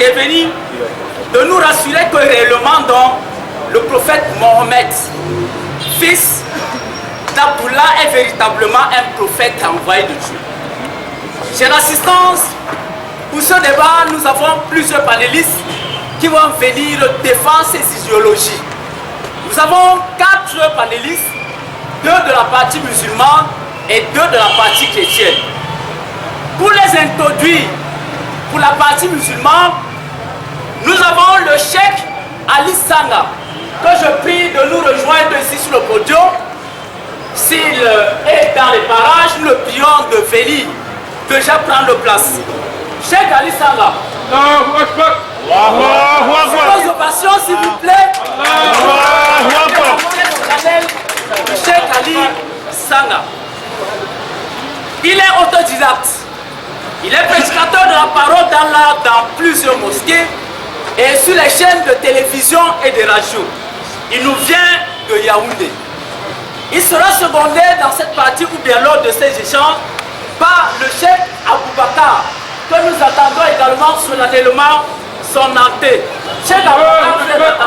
est venu de nous rassurer que réellement donc, le prophète Mohammed, fils d'Abdullah, est véritablement un prophète envoyé de Dieu. Chère assistance, pour ce débat, nous avons plusieurs panélistes qui vont venir défendre ces idéologies. Nous avons 4 panélistes, 2 de la partie musulmane et 2 de la partie chrétienne. Pour les introduire, pour la partie musulmane, nous avons le cheikh Ali Sanga, que je prie de nous rejoindre ici sur le podium. S'il est dans les parages, nous le prions de venir déjà prendre place. Cheikh Ali Sanga. Vos ovations, s'il vous plaît. Le cheikh Ali Sanga. Il est autodidacte. Il est prédicateur de la parole dans plusieurs mosquées et sur les chaînes de télévision et de radio. Il nous vient de Yaoundé. Il sera secondé dans cette partie ou bien lors de ces échanges par le cheikh Aboubakar, que nous attendons également solennellement son entrée. Cheikh Aboubakar,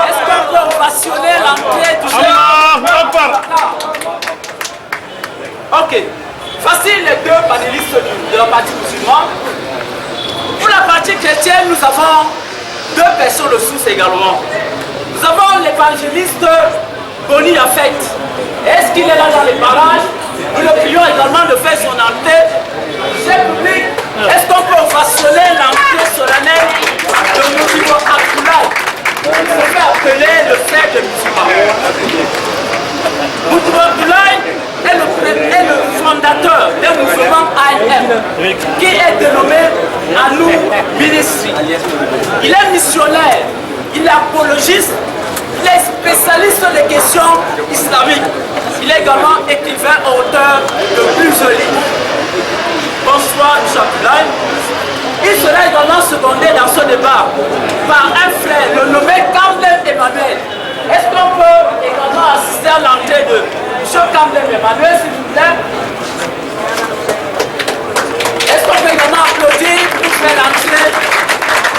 est-ce qu'on peut ovationner l'entrée du cheikh Aboubakar? Ok. Voici les 2 panélistes de la partie musulmane. Pour la partie chrétienne, nous avons 2 personnes ressources également. Nous avons l'évangéliste Boni Afet. Est-ce qu'il est là dans les parages? Nous le prions également de faire son entrée. Cher public, est-ce qu'on peut ovationner l'entrée solennelle de Moudibo Abdoulaye? Il se fait appeler le frère de musulmans. Moudibo Abdoulaye est le fondateur des mouvements ANM, qui est dénommé Anou Ministry. Il est missionnaire, il est apologiste, il est spécialiste des questions islamiques. Il est également écrivain, auteur de plusieurs livres. Bonsoir, M. Abdoulaye. Il sera également secondé dans ce débat par un frère, le nommé Kamdem Emmanuel. Est-ce qu'on peut également assister à l'entrée de M. Kamdem Emmanuel, s'il vous plaît? Est-ce qu'on peut également applaudir pour faire l'entrée,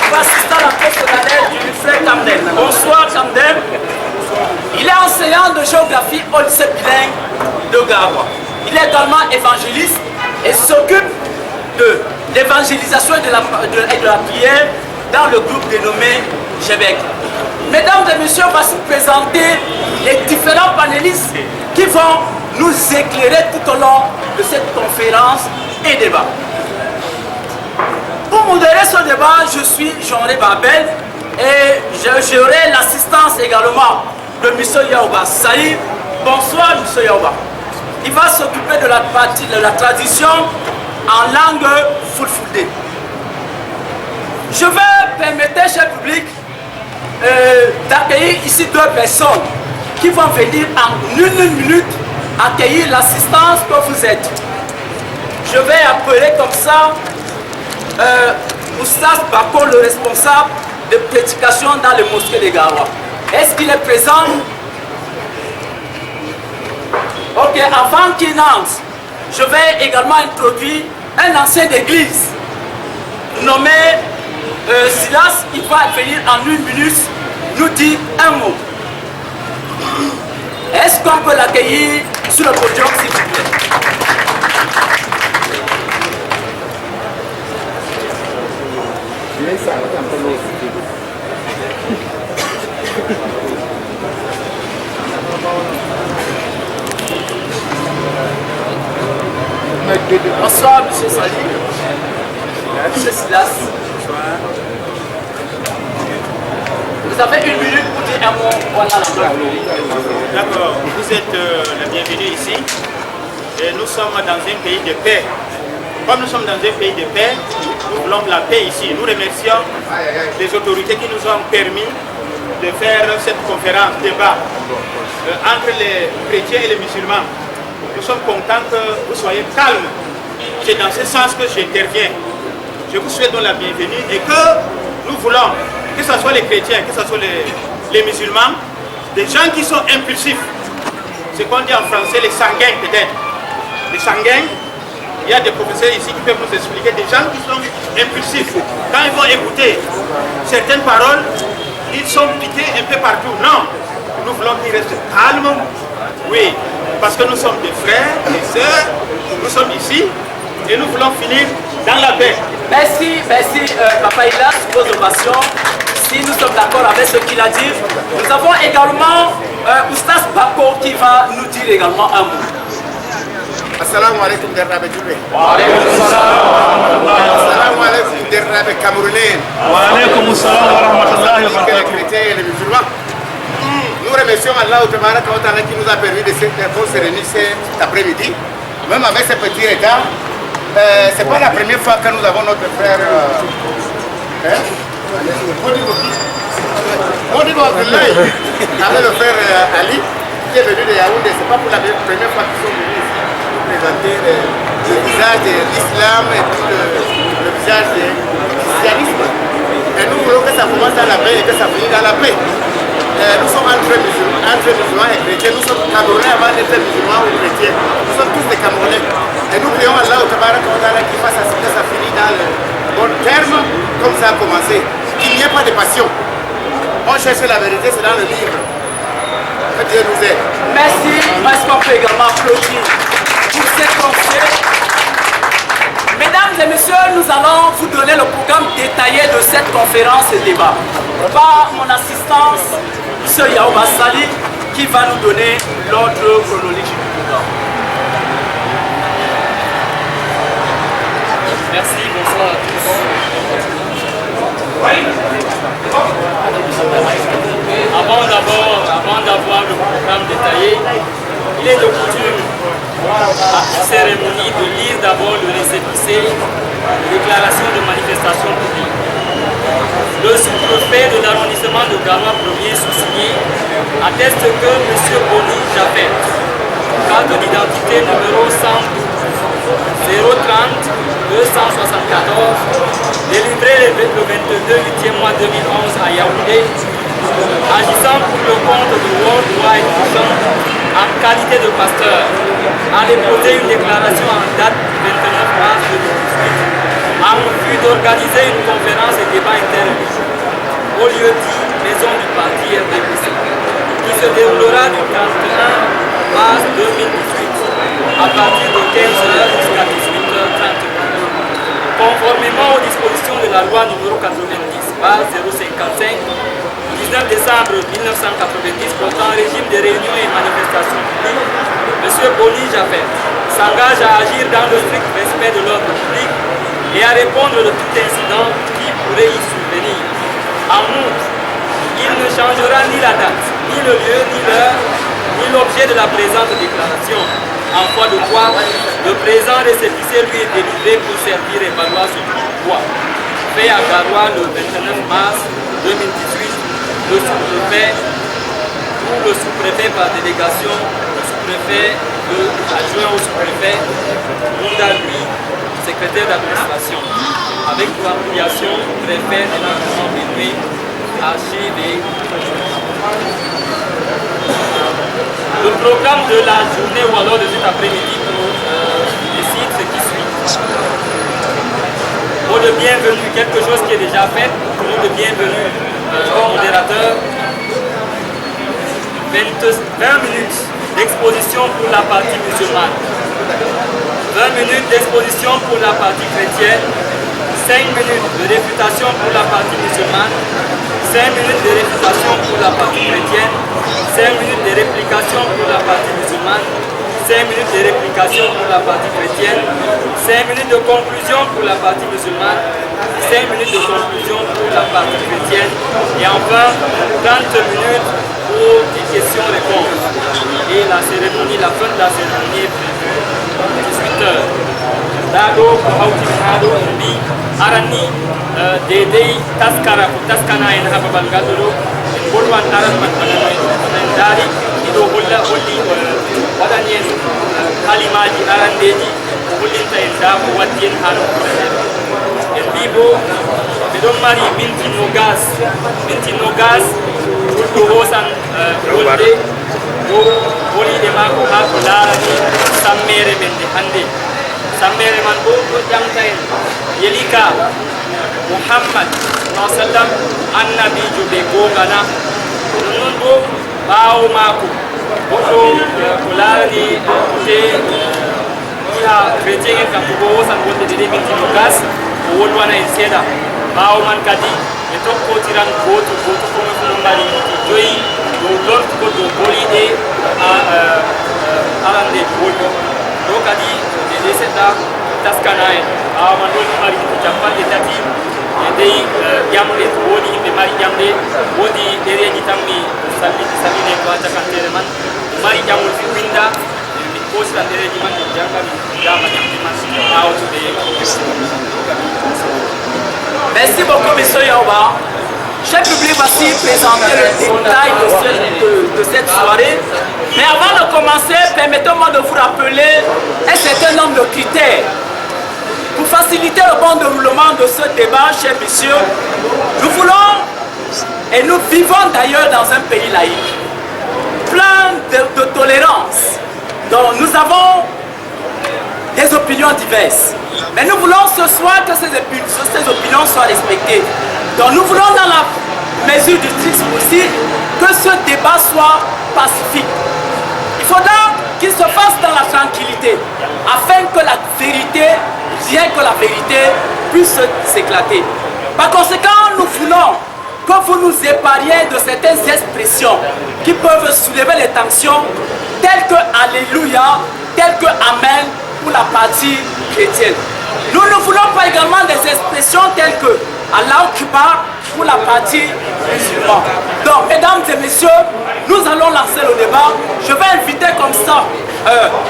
pour assister à l'entrée solennelle du frère Kamdem? Bonsoir Kamdem. Il est enseignant de géographie au lycée bilingue de Garoua. Il est également évangéliste et s'occupe de l'évangélisation et de la prière dans le groupe dénommé Jebek. Mesdames et messieurs, on va se présenter les différents panélistes qui vont nous éclairer tout au long de cette conférence et débat. Pour modérer ce débat, je suis Jean-Ré Babel et j'aurai l'assistance également de M. Yaouba Saïd. Bonsoir M. Yaouba. Il va s'occuper de la partie de la tradition en langue fulfulde. Je vais permettre, cher public, d'accueillir ici 2 personnes qui vont venir en 1 minute accueillir l'assistance que vous êtes. Je vais appeler comme ça Oustaz Bako, le responsable de prédication dans les mosquées de Garoua. Est-ce qu'il est présent? Ok, avant qu'il entre, je vais également introduire un ancien d'église nommé Silas. Il va venir en 1 minute nous dire un mot. Est-ce qu'on peut l'accueillir sur le podium, s'il vous plaît? Bonsoir, M. Sali. M. Silas. Vous avez 1 minute pour dire un mot. Voilà la D'accord, vous êtes le bienvenu ici. Et nous sommes dans un pays de paix. Comme nous sommes dans un pays de paix, nous voulons la paix ici. Nous remercions les autorités qui nous ont permis de faire cette conférence, débat entre les chrétiens et les musulmans. Nous sommes contents que vous soyez calmes. C'est dans ce sens que j'interviens. Je vous souhaite donc la bienvenue et que nous voulons, que ce soit les chrétiens, que ce soit les musulmans, des gens qui sont impulsifs. Ce qu'on dit en français, les sanguins peut-être. Les sanguins, Il y a des professeurs ici qui peuvent nous expliquer, des gens qui sont impulsifs. Quand ils vont écouter certaines paroles, ils sont piqués un peu partout. Non, nous voulons qu'ils restent calmes. Oui, parce que nous sommes des frères, des sœurs, nous sommes ici et nous voulons finir dans la paix. Merci, Papa Ilas, pour vos ovations. Si nous sommes d'accord avec ce qu'il a dit, nous avons également Oustaz Bako qui va nous dire également un mot. Assalamu alaikum derrabe Djoubé. Wa alaikum salam. Assalamu alaikum derrabe Camerounais. Wa alaikum salam wa rahmatullahi wa Les barakatuh. chrétiens et les musulmans. Nous remercions Allah qui nous a permis de se réunir cet après-midi, même avec ce petit retard. Ce n'est pas la première fois que nous avons notre frère Modibo Abdoulaye avec le frère Ali qui est venu de Yaoundé. Ce n'est pas pour la première fois qu'ils sont venus ici pour présenter le visage de l'islam et tout le visage du christianisme. Et nous voulons que ça commence dans la paix et que ça finisse dans la paix. Nous sommes entre musulmans et chrétiens. Nous sommes Camerounais avant d'être musulmans ou chrétiens. Nous sommes tous des Camerounais. Et nous prions Allah qu'il fasse à ce que ça finisse dans le bon terme, comme ça a commencé. Qu'il n'y ait pas de passion. On cherche la vérité, c'est dans le livre. Que Dieu nous aide. Merci. Est-ce qu'on peut également applaudir pour cette conférence? Mesdames et messieurs, nous allons vous donner le programme détaillé de cette conférence et débat par mon assistance, M. Yaouba Sali, qui va nous donner l'ordre chronologique du programme. Merci, bonsoir à tous. Avant d'avoir le programme détaillé, il est de coutume à toute cérémonie de lire d'abord le récépissé de déclaration de manifestation publique. Le sous-préfet de l'arrondissement de Garoua 1er sous-signé atteste que M. Boni Japet, carte d'identité numéro 112 030 274, délivré le 22 8e mois 2011 à Yaoundé, agissant pour le compte de World Wide Vision en qualité de pasteur, a déposé une déclaration en date du 29 mars 2018 en vue d'organiser une conférence et débat interview au lieu dit Maison du Parti RDPC, qui se déroulera du 31 mars 2018 à partir de 15h jusqu'à 18h30. Conformément aux dispositions de la loi numéro 90, base 055, 19 décembre 1990 portant régime de réunions et manifestations publiques, M. Boni Japet s'engage à agir dans le strict respect de l'ordre public et à répondre de tout incident qui pourrait y survenir. En outre, il ne changera ni la date, ni le lieu, ni l'heure, ni l'objet de la présente déclaration, en foi de quoi le présent récépissé lui est délivré pour servir et valoir ce qu'il doit. Fait à Garoua le 29 mars 2018, le sous-préfet ou le sous-préfet par délégation, le sous-préfet, adjoint au sous-préfet, Mounda lui, secrétaire d'administration, avec pour affiliation préfet de l'arrondissement Bénoué, archive. Le programme de la journée ou alors de cet après-midi décide ce qui suit. Mot de bienvenue, quelque chose qui est déjà fait. Mot de bienvenue au modérateur. 20 minutes d'exposition pour la partie musulmane. 20 minutes d'exposition pour la partie chrétienne. 5 minutes de réfutation pour la partie musulmane. 5 minutes de réfutation pour la partie chrétienne, 5 minutes de réplication pour la partie musulmane, 5 minutes de réplication pour la partie chrétienne, 5 minutes de conclusion pour la partie musulmane, 5 minutes de conclusion pour la partie chrétienne, et enfin 30 minutes pour des questions-réponses. Et la cérémonie, la fin de la cérémonie est prévue 18h. Dado Hauti Hado Mbi Arani Dede Taskana en Hababal Gadolo, in Bolwan Aran Dari, Ido Hulla Huli, Wadanien Halimaji Arandeji, Hulinta en Dabu Watien Halo, en Bibo, Bedon Mari Binti Nogas, Ulto Hosan Hulde, Holi de Mako Hako Larani, Sammere Bende Hande. sammere man bo ɗo ƴamta en yelika Muhammad sallam annabijo ɓe gongana non bo ɓawo mako goɗɗo ko larani te jiha chrétien en kam bo wosan wonde ɗeɗe minti nogas o wolwana en seeɗa ɓawo man kadi ɓe tokkotiran goto goto kono fono mari minti joyi dow lortugo dow boliɗe arande bolɗo ɗo kadi ɗeɗe seɗɗa taskana en ɓawa man ɗo mari minti capanɗe tati e dey ƴamɗe wodi yimɓe mari ƴamɗe wodi ɗereji tan mi salline ko ha cakantere man mari ƴamol fi winda mi kositan ɗereji man mi janga mi dama ƴamɗe man ɓawa to ɓe. Merci beaucoup, monsieur Yaouba. Chef public, voici présenter le détail de cette soirée. Mais avant de commencer, permettez-moi de vous rappeler un certain nombre de critères. Pour faciliter le bon déroulement de ce débat, chers messieurs, nous voulons, et nous vivons d'ailleurs dans un pays laïque, plein de tolérance. Donc nous avons des opinions diverses. Mais nous voulons ce soir que ces opinions soient respectées. Donc nous voulons dans la mesure du strict possible que ce débat soit pacifique. Il faudra qu'il se fasse dans la tranquillité afin que la vérité, bien que la vérité puisse s'éclater. Par conséquent, nous voulons que vous nous épargniez de certaines expressions qui peuvent soulever les tensions telles que Alléluia, telles que Amen pour la partie chrétienne. Nous ne voulons pas également des expressions telles que Allah Akbar pour la partie musulmane. Donc, mesdames et messieurs, nous allons lancer le débat. Je vais inviter comme ça,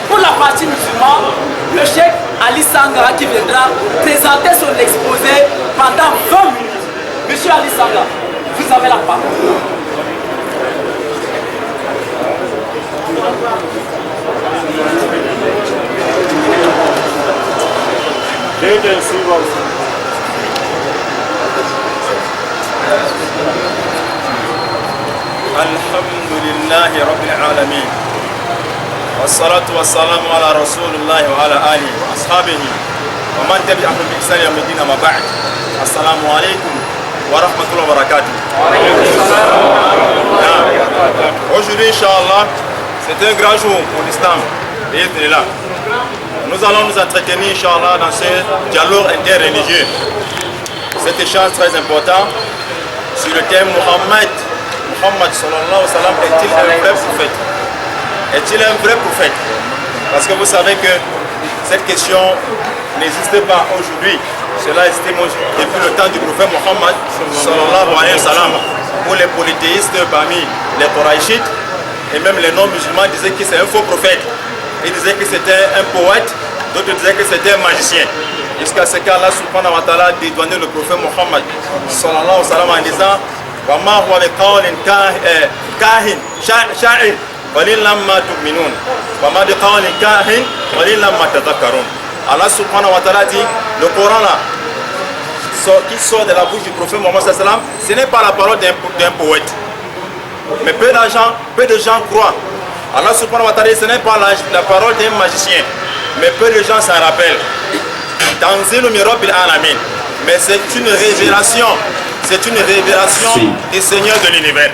pour la partie musulmane, le cheikh Ali Sangara qui viendra présenter son exposé pendant 20 minutes. Monsieur Ali Sangara, vous avez la parole. الحمد لله رب العالمين والصلاة والسلام على رسول الله وعلى آله وأصحابه ومن تبعهم بإحسان يوم الدين أما بعد. السلام عليكم ورحمة الله وبركاته. Aujourd'hui, Inch'Allah, c'est un grand jour pour l'islam. Nous allons nous entretenir, Inch'Allah, dans ce dialogue interreligieux. Cet échange très important sur le thème Mohammed sallallahu alayhi wa sallam, est-il un vrai prophète? Est-il un vrai prophète? Parce que vous savez que cette question n'existait pas aujourd'hui. Cela existait depuis le temps du prophète Mohammed sallallahu alayhi wa sallam, où les polythéistes parmi les Qurayshites et même les non-musulmans disaient que c'est un faux prophète. Ils disaient que c'était un poète, d'autres disaient que c'était un magicien. Jusqu'à ce qu'Allah subhanahu wa ta'ala dédouanait le prophète Mohammed sallallahu alayhi wa sallam en disant وما هو بقول كاهن شاعر قليلا ما تؤمنون وما بقول كاهن قليلا ما تذكرون. Allah subhanahu wa ta'ala dit, le Coran là qui sort de la bouche du prophète Mohammed sallallahu alayhi wa sallam, ce n'est pas la parole d'un poète. Mais peu de gens croient. Allah subhanahu wa ta'ala, ce n'est pas la parole d'un magicien. Mais peu de gens s'en rappellent. Tanzilu min rabbil alamin. Mais c'est une révélation. C'est une révélation du Seigneur de l'univers.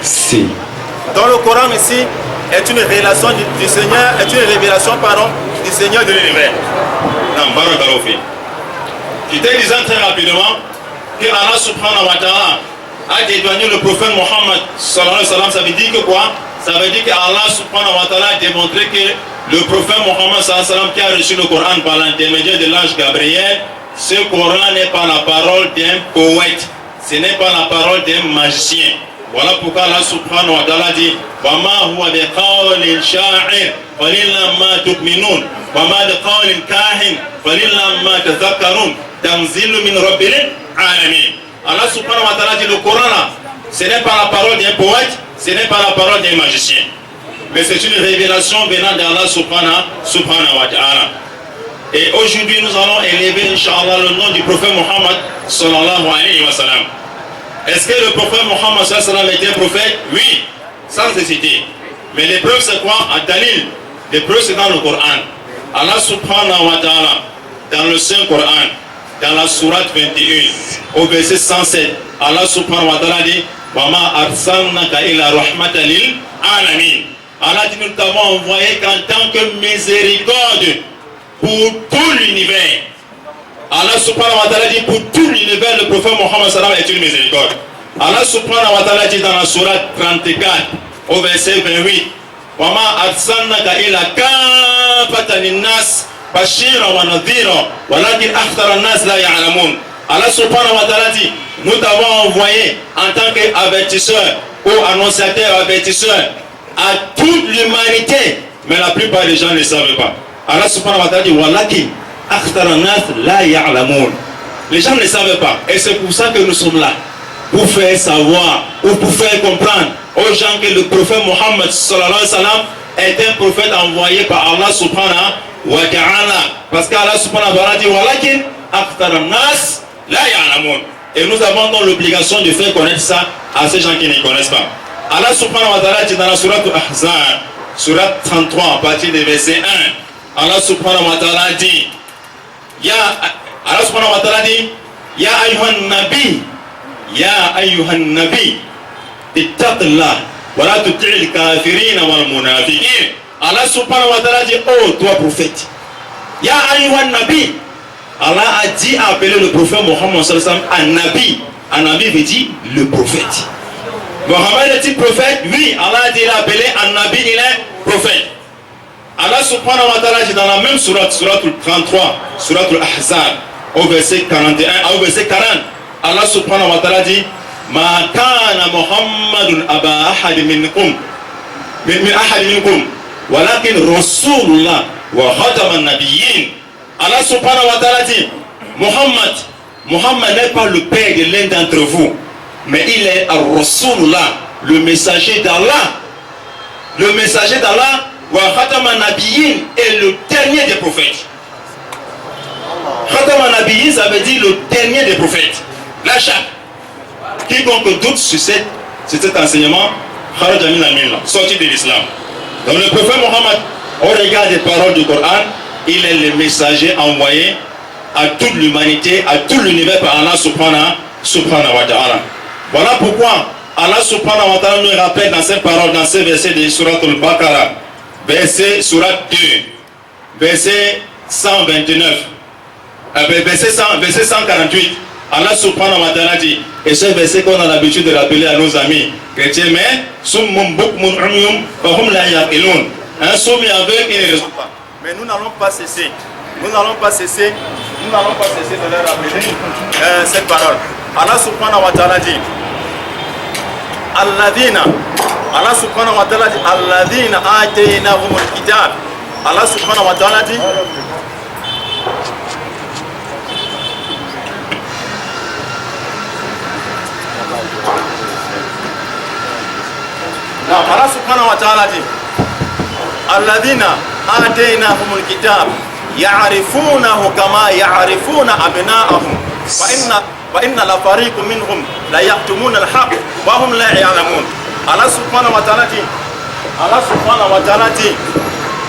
Dans le Coran ici est une révélation du Seigneur, du Seigneur de l'univers. Je te disais très rapidement que Allah subhanahu wa ta'ala a dédouané le prophète Mohammed sallallahu alayhi wa sallam. Ça veut dire que quoi? Ça veut dire que Allah subhanahu wa ta'ala a démontré que le prophète Mohammed sallallahu alayhi wa sallam qui a reçu le Coran par l'intermédiaire de l'ange Gabriel, ce Coran n'est pas la parole d'un poète. Ce n'est pas la parole d'un magicien. Voilà pourquoi Allah subhanahu wa ta'ala dit وَمَا هُوَ بِقَوْلٍ شَاعِرٍ قَلِيلًا مَا تُؤْمِنُونَ وَمَا بِقَوْلٍ كَاهِنٍ قَلِيلًا مَا تَذَكَّرُونَ تَنزِيلٌ مِنْ رَبِّ الْعَالَمِينَ. Allah subhanahu wa ta'ala dit le Coran là, ce n'est pas la parole d'un poète, ce n'est pas la parole d'un magicien. Mais c'est une révélation venant d'Allah subhanahu wa ta'ala. Et aujourd'hui, nous allons élever, Inch'Allah, le nom du prophète Mohammed sallallahu alayhi wa sallam. Est-ce que le prophète Mohammed sallallahu alayhi wa sallam était prophète? Oui, sans hésiter. Mais l'épreuve, c'est quoi? Un dalil. L'épreuve, c'est dans le Coran. Allah subhanahu wa ta'ala dans le Saint-Coran, dans la sourate 21, au verset 107, Allah subhanahu wa ta'ala dit Wama arsalnaka ila rahmatan lil alamin. Allah dit nous t'avons envoyé qu'en tant que miséricorde pour tout l'univers. Allah subhanahu wa ta'ala dit pour tout l'univers, le prophète Mohammed sallallahu alayhi wa sallam est une miséricorde. Allah subhanahu wa ta'ala dit dans la sourate 34, au verset 28, Wama arsalnaka ila kafatan linnas bashira wa nadhira walakin akthara an-nas la ya'lamun. Allah subhanahu wa ta'ala dit nous t'avons envoyé en tant qu'avertisseur ou annonciateur avertisseur à toute l'humanité, mais la plupart des gens ne savent pas. Allah subhanahu wa ta'ala dit walakin akthara an-nas la ya'lamun. Les gens ne savent pas, et c'est pour ça que nous sommes là, pour faire savoir ou pour faire comprendre aux gens que le prophète Mohammed sallallahu alayhi wa sallam est un prophète envoyé par Allah subhanahu wa ta'ala. Parce qu'Allah subhanahu wa ta'ala dit walakin akthara an-nas la ya'lamun. Et nous avons donc l'obligation de faire connaître ça à ces gens qui ne connaissent pas. Allah subhanahu wa ta'ala dit dans la sourate Al-Ahzab, sourate 33 à partir du verset 1, Allah subhanahu wa ta'ala dit Allah subhanahu wa ta'ala dit Ya ayyuhan nabi ittaqillah wa la tuti'il kafirin wal munafiqin. Allah subhanahu wa ta'ala dit oh toi prophète, Ya ayyuhan nabi. Allah a dit à appeler le prophète Mohammed sallallahu alayhi wa sallam un nabi. Un nabi veut dire le prophète. Mohammed est-il prophète? Oui, Allah a dit il a appelé un nabi, il est prophète. Allah subhanahu wa ta'ala dit dans la même sourate, sourate 33, sourate Al-Ahzab, au verset 41, au verset 40, Allah subhanahu wa ta'ala dit Ma kana Muhammadun aba ahad minkum min ahad minkum walakin Rasulullah wa khataman nabiyyin. Allah subhanahu wa ta'ala dit Muhammad n'est pas le père de l'un d'entre vous, mais il est Rasulullah, le messager d'Allah. Le messager d'Allah, wa khataman nabiyyin, est le dernier des prophètes. Khataman nabiyyin, ça veut dire le dernier des prophètes. La chaque. Quiconque doute sur cet enseignement, kharaja min al-millah, sorti de l'islam. Donc le prophète Mohammed, au regard des paroles du Coran, il est le messager envoyé à toute l'humanité, à tout l'univers par Allah subhanahu wa ta'ala. Voilà pourquoi Allah subhanahu wa ta'ala nous rappelle dans ces paroles, dans ces versets de Surat al-Baqarah, Surat 2, verset 129, verset 148, Allah subhanahu wa ta'ala dit, et ce verset qu'on a l'habitude de rappeler à nos amis chrétiens, mais summum bukmun umyum fahum la yaqilun. Un sourd et aveugle, il ne raisonne pas. Mais nous n'allons pas cesser. Nous n'allons pas cesser de leur rappeler cette parole. Allah subhanahu wa ta'ala dit Alladhina. Allah subhanahu wa ta'ala dit Alladhina ataynahumul kitab. Allah subhanahu wa ta'ala dit Allah subhanahu wa ta'ala dit Alladhina ataynahumul kitab ya'rifunahu kama ya'rifuna abna'ahum wa inna la fariqun minhum la yaktumuna al-haqq wa hum la ya'lamun. Allah subhanahu wa ta'ala dit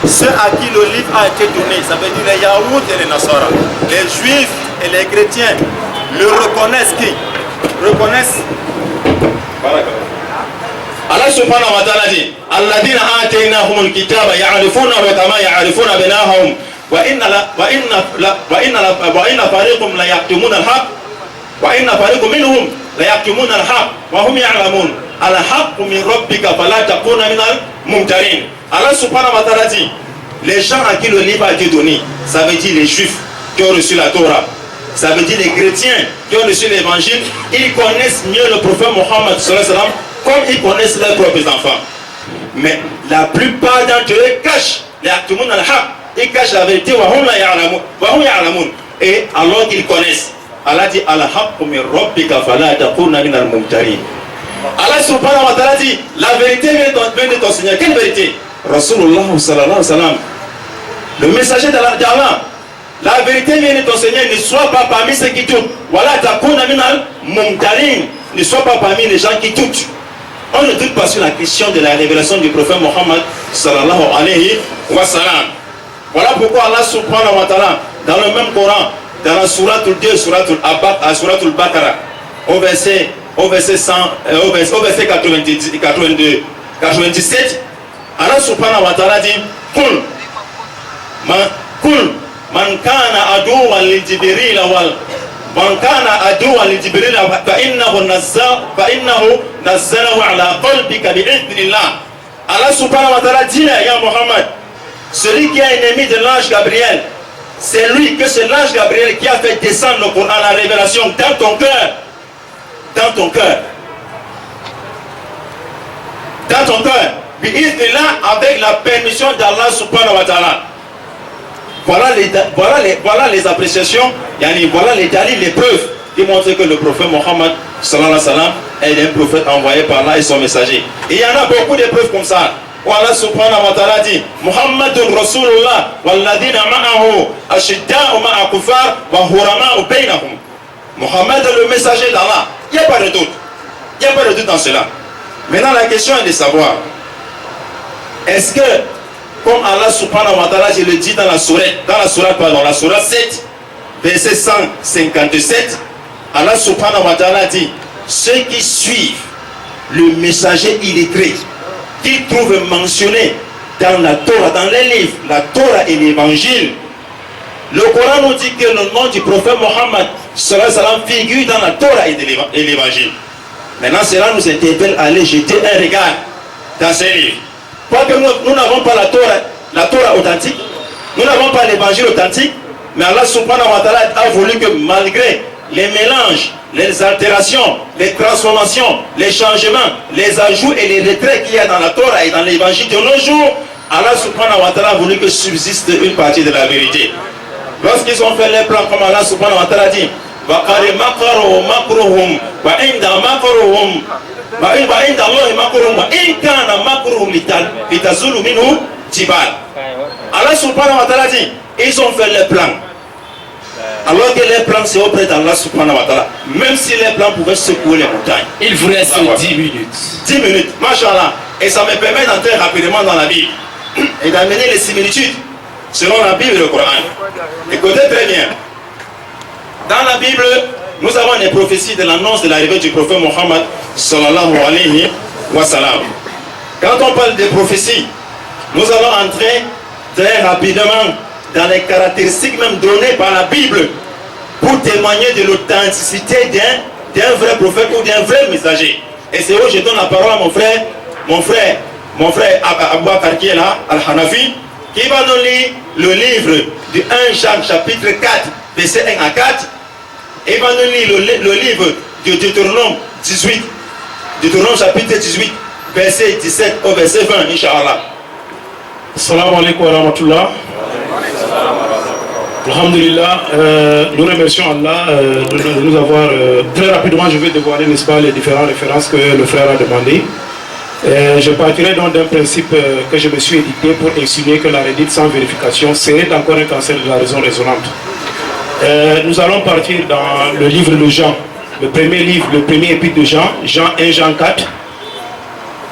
ceux à qui le livre a été donné, ça veut dire les Yaoud et les Nasara, les Juifs et les chrétiens le reconnaissent Allah subhanahu wa ta'ala dit Alladhina ataynahumul kitaba ya'rifunahu kama ya'rifuna abna'ahum wa inna fariqum la yaktumuna al-haqq wa inna fariqum minhum la yaktumuna al-haqq wa hum ya'lamun al-haqqu min rabbika fala takuna minal mumtarin. Allah subhanahu wa ta'ala dit les gens à qui le livre a été donné, ça veut dire les Juifs qui ont reçu la Torah, ça veut dire les chrétiens qui ont reçu l'évangile, ils connaissent mieux le prophète Mohammed sallallahu alayhi wa sallam comme ils connaissent leurs propres enfants. Mais la plupart d'entre eux cachent ils cachent la vérité et alors qu'ils connaissent. Allah dit Allah subhanahu wa ta'ala dit la vérité vient de ton Seigneur. Quelle vérité? Rasulullah sallallahu alayhi wa sallam, le messager d'Allah. La vérité vient de ton Seigneur. Ne sois pas parmi ceux qui doutent. Ne sois pas parmi les gens qui doutent. On ne doute pas sur la question de la révélation du prophète Mohammed sallallahu alayhi wa sallam. Voilà pourquoi Allah subhanahu wa ta'ala dans le même Coran, dans la Sourate 2, Sourate al-Baqarah, au verset 97, Allah subhanahu wa ta'ala dit Kul man kana aduwan li Jibril man kana aduwan li Jibril fa innahu nazzalahu ala qalbika bi idhnillah. Allah subhanahu wa ta'ala dit ya Muhammad, celui qui est ennemi de l'ange Gabriel, c'est lui que c'est l'ange Gabriel qui a fait descendre le Coran, la révélation dans ton cœur. Dans ton cœur. Dans ton cœur. Avec la permission d'Allah subhanahu wa ta'ala. Voilà les appréciations, voilà les dalils, les preuves qui montrent que le prophète Mohammed sallallahu alayhi wa sallam est un prophète envoyé par Allah et son messager. Et il y en a beaucoup de preuves comme ça. Allah subhanahu wa ta'ala dit Muhammadun Rasulullah walladhina ma'ahu ashidda'u ma'a kufar wa hurama'u bainahum. Muhammad est le messager d'Allah. Il n'y a pas de doute. Il n'y a pas de doute dans cela. Maintenant la question est de savoir, est-ce que, comme Allah subhanahu wa ta'ala, je le dis dans la sourate 7, verset 157, Allah subhanahu wa ta'ala dit, ceux qui suivent le messager illettré, qu'ils trouvent mentionné dans la Torah, dans les livres, la Torah et l'évangile, le Coran nous dit que le nom du prophète Mohammed sallallahu alayhi wa sallam figure dans la Torah et l'évangile. Maintenant, cela nous interpelle à aller jeter un regard dans ces livres. Quoique nous n'avons pas la Torah authentique, nous n'avons pas l'évangile authentique, mais Allah subhanahu wa ta'ala a voulu que malgré les mélanges, les altérations, les transformations, les changements, les ajouts et les retraits qu'il y a dans la Torah et dans l'évangile de nos jours, Allah subhanahu wa ta'ala a voulu que subsiste une partie de la vérité. Lorsqu'ils ont fait les plans comme Allah subhanahu wa ta'ala dit, Allah subhanahu wa ta'ala dit, ils ont fait les plans. Alors que les plans c'est auprès d'Allah subhanahu wa ta'ala. Même si les plans pouvaient secouer les montagnes. Il vous reste 10 minutes. 10 minutes, mashallah. Et ça me permet d'entrer rapidement dans la Bible et d'amener les similitudes selon la Bible et le Coran. Écoutez très bien. Dans la Bible, nous avons des prophéties de l'annonce de l'arrivée du prophète Mohammed sallallahu alayhi wa sallam. Quand on parle des prophéties, nous allons entrer très rapidement dans les caractéristiques même données par la Bible pour témoigner de l'authenticité d'un vrai prophète ou d'un vrai messager. Et c'est où je donne la parole à mon frère Abou Bakar qui est là, Al-Hanafi, qui va nous lire le livre du 1 Jean chapitre 4, verset 1 à 4. Et il va nous lire le livre de Deutéronome 18, Deutéronome chapitre 18, verset 17 au verset 20, Inch'Allah. Assalamu alaikum wa rahmatullah. Alhamdulillah, nous remercions Allah de nous avoir très rapidement, je vais dévoiler, n'est-ce pas, les différentes références que le frère a demandées. Je partirai donc d'un principe que je me suis édicté pour insinuer que la redite sans vérification serait encore un cancer de la raison raisonnante. Nous allons partir dans le livre de Jean, le premier livre, le premier épître de Jean, Jean 1, Jean 4.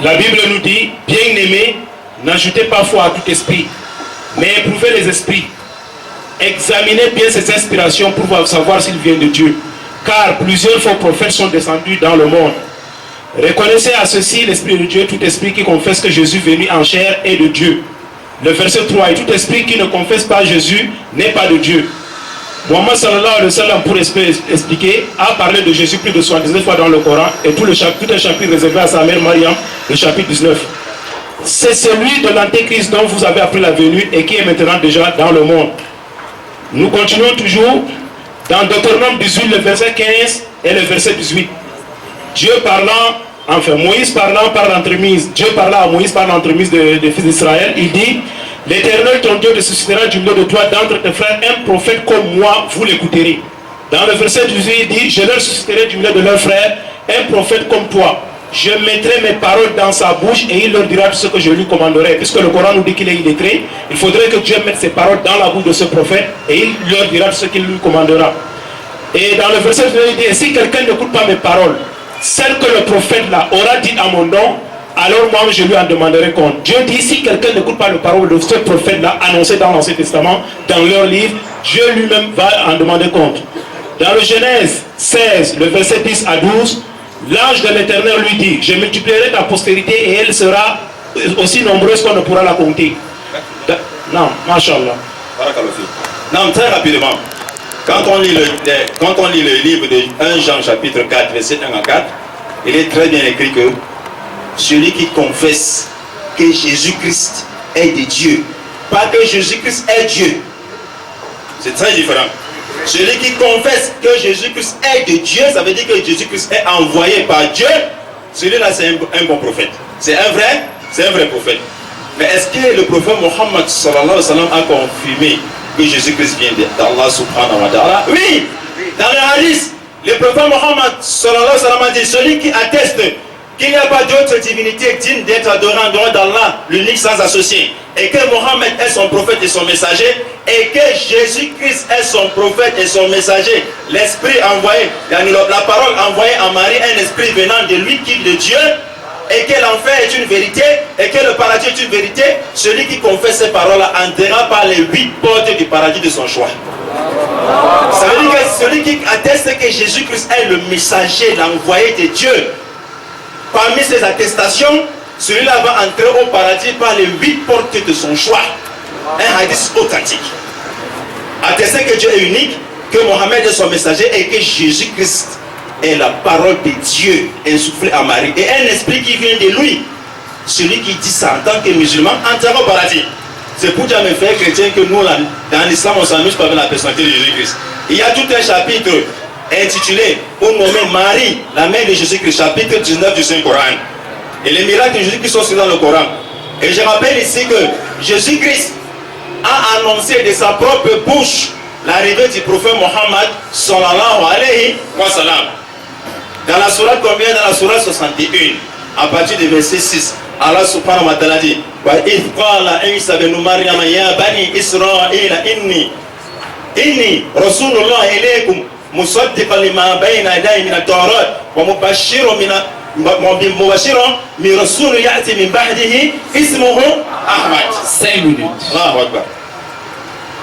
La Bible nous dit, bien-aimés, n'ajoutez pas foi à tout esprit, mais éprouvez les esprits. Examinez bien ces inspirations pour savoir s'ils viennent de Dieu. Car plusieurs faux prophètes sont descendus dans le monde. Reconnaissez à ceci l'Esprit de Dieu, tout esprit qui confesse que Jésus venu en chair est de Dieu. Le verset 3, et tout esprit qui ne confesse pas Jésus n'est pas de Dieu. Mohammed sallallahu alayhi wa sallam, pour expliquer, a parlé de Jésus plus de 79 fois dans le Coran, et tout un chapitre réservé à sa mère Mariam, le chapitre 19. C'est celui de l'Antéchrist dont vous avez appris la venue et qui est maintenant déjà dans le monde. Nous continuons toujours dans Deutéronome 18, le verset 15 et le verset 18. Moïse parlant par l'entremise, Dieu parla à Moïse par l'entremise des fils d'Israël, il dit, l'Éternel ton Dieu te suscitera du milieu de toi d'entre tes frères un prophète comme moi, vous l'écouterez. Dans le verset 18, il dit, je leur susciterai du milieu de leurs frères un prophète comme toi. Je mettrai mes paroles dans sa bouche et il leur dira tout ce que je lui commanderai. Puisque le Coran nous dit qu'il est illettré, il faudrait que Dieu mette ses paroles dans la bouche de ce prophète et il leur dira tout ce qu'il lui commandera. Et dans le verset 18, il dit, et si quelqu'un n'écoute pas mes paroles, celle que le prophète là aura dit à mon nom, alors moi je lui en demanderai compte. Dieu dit, si quelqu'un n'écoute pas les paroles de ce prophète-là, annoncé dans l'Ancien Testament, dans leur livre, Dieu lui-même va en demander compte. Dans le Genèse 16, le verset 10 à 12, l'ange de l'Éternel lui dit, je multiplierai ta postérité et elle sera aussi nombreuse qu'on ne pourra la compter. Non, mashallah. Non, très rapidement. Quand on lit le livre de 1 Jean chapitre 4, verset 1 à 4, il est très bien écrit que celui qui confesse que Jésus-Christ est de Dieu, pas que Jésus-Christ est Dieu, c'est très différent. Celui qui confesse que Jésus-Christ est de Dieu, ça veut dire que Jésus-Christ est envoyé par Dieu, celui-là c'est un bon prophète. C'est un vrai prophète. Mais est-ce que le prophète Mohammed sallallahu alayhi wa sallam a confirmé que Jésus-Christ vient d'Allah subhanahu wa ta'ala? Oui! Dans le hadith, le prophète Mohammed sallallahu alayhi wa sallam a dit, celui qui atteste qu'il n'y a pas d'autre divinité digne d'être adorée en dehors d'Allah, l'unique sans associé, et que Mohammed est son prophète et son messager, et que Jésus-Christ est son prophète et son messager, l'esprit envoyé, la parole envoyée à Marie, un esprit venant de lui qui est de Dieu, et que l'enfer est une vérité, et que le paradis est une vérité, celui qui confesse ces paroles-là entrera par les 8 portes du paradis de son choix. Ça veut dire que celui qui atteste que Jésus-Christ est le messager, l'envoyé de Dieu, parmi ces attestations, celui-là va entrer au paradis par les 8 portes de son choix. Un hadith authentique. Attester que Dieu est unique, que Mohammed est son messager et que Jésus-Christ est la parole de Dieu insufflée à Marie. Et un esprit qui vient de lui. Celui qui dit ça en tant que musulman entrera au paradis. C'est pour dire à mes frères chrétiens que nous, dans l'islam, on s'amuse pas avec la personnalité de Jésus-Christ. Il y a tout un chapitre intitulé au nommé Marie, la mère de Jésus-Christ, chapitre 19 du Saint-Coran. Et les miracles de Jésus-Christ sont dans le Coran. Et je rappelle ici que Jésus-Christ a annoncé de sa propre bouche l'arrivée du prophète Mohammed sallallahu alayhi wa sallam. Dans la sourate combien? Dans la sourate 61, à partir du verset 6, Allah subhanahu wa ta'ala dit wa idh qala Isa ibn Maryam ya bani Israël inni rasulullah ilaykum musaddiqan lima bayna yaday min at-taurat wa mubashiran min rasul ya'ti min ba'dihi ismuhu Ahmad. 5 minutes. Allahu Akbar.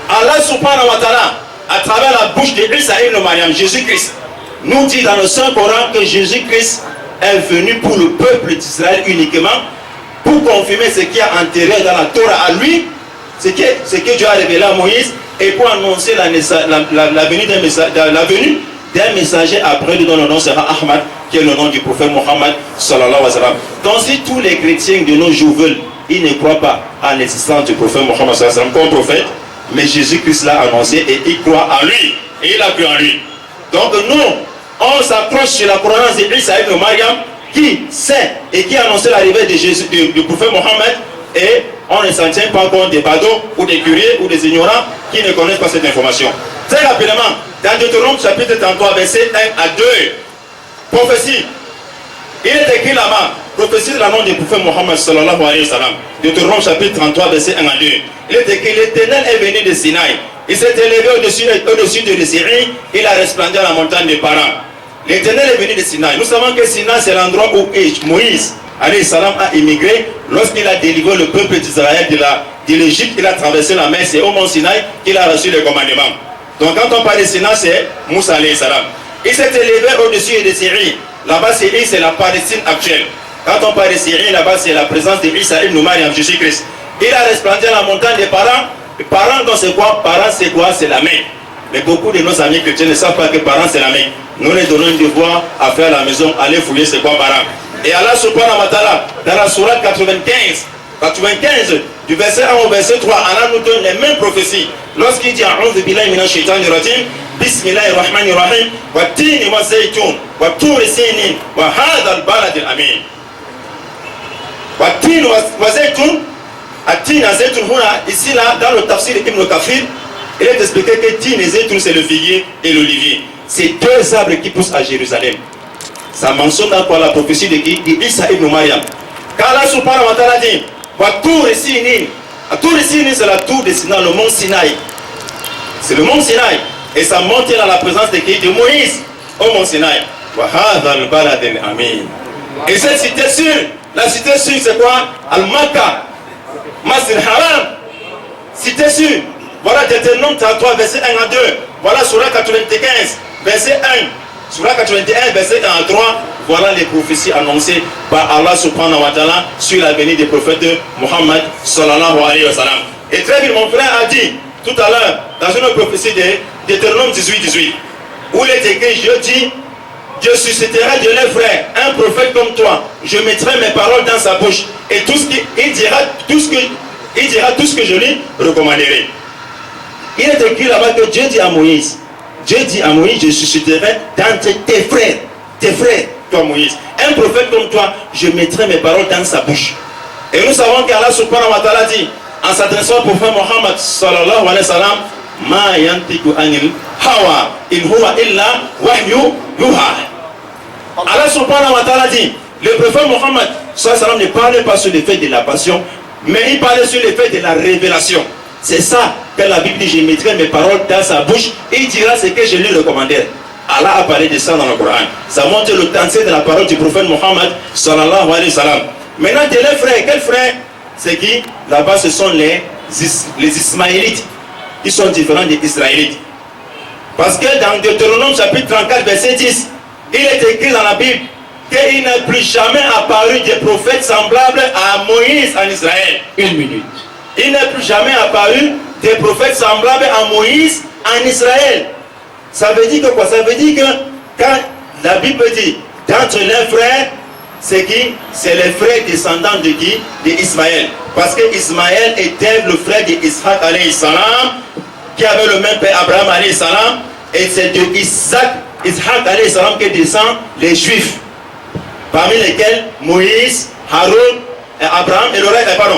Allah subhanahu wa ta'ala, à travers la bouche de Isa ibn Maryam, Jésus-Christ, nous dit dans le Saint-Coran que Jésus-Christ est venu pour le peuple d'Israël uniquement, pour confirmer ce qui est enterré dans la Torah à lui, ce que Dieu a révélé à Moïse, et pour annoncer la venue d'un messager après lui dont le nom sera Ahmad, qui est le nom du prophète Mohammed sallallahu alayhi wa sallam. Donc si tous les chrétiens de nos jours veulent, ils ne croient pas à l'existence du prophète Mohammed sallallahu alayhi wa sallam comme prophète, mais Jésus-Christ l'a annoncé et ils croient en lui, et il a cru en lui. Donc nous, on s'approche sur la provenance d'Isa ibn Maryam, qui sait et qui a annoncé l'arrivée de Jésus, du prophète Mohammed, et on ne s'en tient pas compte des badauds ou des curieux ou des ignorants qui ne connaissent pas cette information. Très rapidement, dans Deutéronome chapitre 33, verset 1 à 2, prophétie. Il est écrit là-bas, prophétie de la nom du prophète Mohammed sallallahu alayhi wa sallam. Deutéronome chapitre 33, verset 1 à 2. Il est écrit, l'Éternel est venu de Sinaï. Il s'est élevé au-dessus de Syrie, il a resplendu à la montagne des parents. L'Éternel est venu de Sinaï. Nous savons que Sinaï, c'est l'endroit où Moïse alayhi salam a immigré lorsqu'il a délivré le peuple d'Israël de l'Égypte. Il a traversé la mer, c'est au mont Sinaï qu'il a reçu les commandements. Donc quand on parle de Sinaï, c'est Moussa alayhi salam. Il s'est élevé au-dessus de Syrie. Là-bas, Syrie, c'est la Palestine actuelle. Quand on parle de Syrie, là-bas, c'est la présence de Isa ibn Maryam, Jésus-Christ. Il a resplendu à la montagne des parents. Les parents, donc c'est quoi? Parents, c'est quoi? C'est la main. Mais beaucoup de nos amis chrétiens ne savent pas que parents, c'est la main. Nous les donnons un devoir à faire à la maison, aller fouiller c'est quoi parents. Et Allah subhanahu wa ta'ala, dans la sourate 95, du verset 1 au verset 3, Allah nous donne les mêmes prophéties. Lorsqu'il dit A'udhu billahi minash shaitanir rajim, Bismillahir rahmanir rahim, wa tini wa zaytun, wa turi sinin, wa hadha al-balad al-amin. Wa tini wa zaytun, at-tin et zaytun, ici là, dans le tafsir Ibn Kathir, il est expliqué que tin et zaytun, c'est le figuier et l'olivier. C'est deux arbres qui poussent à Jérusalem. Ça mentionne encore la prophétie de Isa ibn Maryam. Quand Allah subhanahu wa ta'ala dit, wa turi sinin, c'est la tour de Sinaï, le mont Sinaï. C'est le mont Sinaï. Et ça monte dans la présence de Moïse au mont Sinaï. Et cette cité sûre, La cité sûre, c'est quoi? Al-Makka, Masjid Haram, cité sûre. Voilà Deutéronome 33, verset 1 à 2. Voilà Surah 95, verset 1. Surah 81, verset 1 à 3. Voilà les prophéties annoncées par Allah subhanahu wa ta'ala sur la venue des prophètes de Muhammad sallallahu alayhi wa sallam. Et très vite, mon frère a dit tout à l'heure, dans une prophétie de Deutéronome 18, où il est écrit, je dis, Dieu suscitera de leurs frères un prophète comme toi. Je mettrai mes paroles dans sa bouche. Et il dira tout ce que je lui recommanderai. Il est écrit là-bas que Dieu dit à Moïse, je susciterai d'entre tes frères, toi Moïse, un prophète comme toi, je mettrai mes paroles dans sa bouche. Et nous savons qu'Allah subhanahu wa ta'ala dit, en s'adressant au prophète Mohammed sallallahu alayhi wa sallam, ma yantiku anil hawa, in huwa illa wahyu yuha. Allah subhanahu wa ta'ala dit, le prophète Mohammed sallallahu alayhi wa sallam ne parlait pas sur l'effet de la passion, mais il parlait sur l'effet de la révélation. C'est ça que la Bible dit, je mettrai mes paroles dans sa bouche et il dira ce que je lui recommandais. Allah a parlé de ça dans le Coran. Ça montre l'authenticité de la parole du prophète Mohammed sallallahu alayhi wa sallam. Maintenant, de leurs frères, quels frères? C'est qui? Là-bas, ce sont les Ismaélites. Ils sont différents des Israélites. Parce que dans Deutéronome chapitre 34, verset 10, il est écrit dans la Bible qu'il n'est plus jamais apparu des prophètes semblables à Moïse en Israël. Une minute. Il n'est plus jamais apparu des prophètes semblables à Moïse en Israël. Ça veut dire que quoi? Ça veut dire que quand la Bible dit d'entre les frères, c'est qui? C'est les frères descendants de qui? D'Ismaël. Parce que Ismaël était le frère d'Isaac alayhi salam, qui avait le même père Abraham alayhi salam, et c'est de Isaac alayhi salam que descendent les Juifs, parmi lesquels Moïse, Haroun, et Abraham et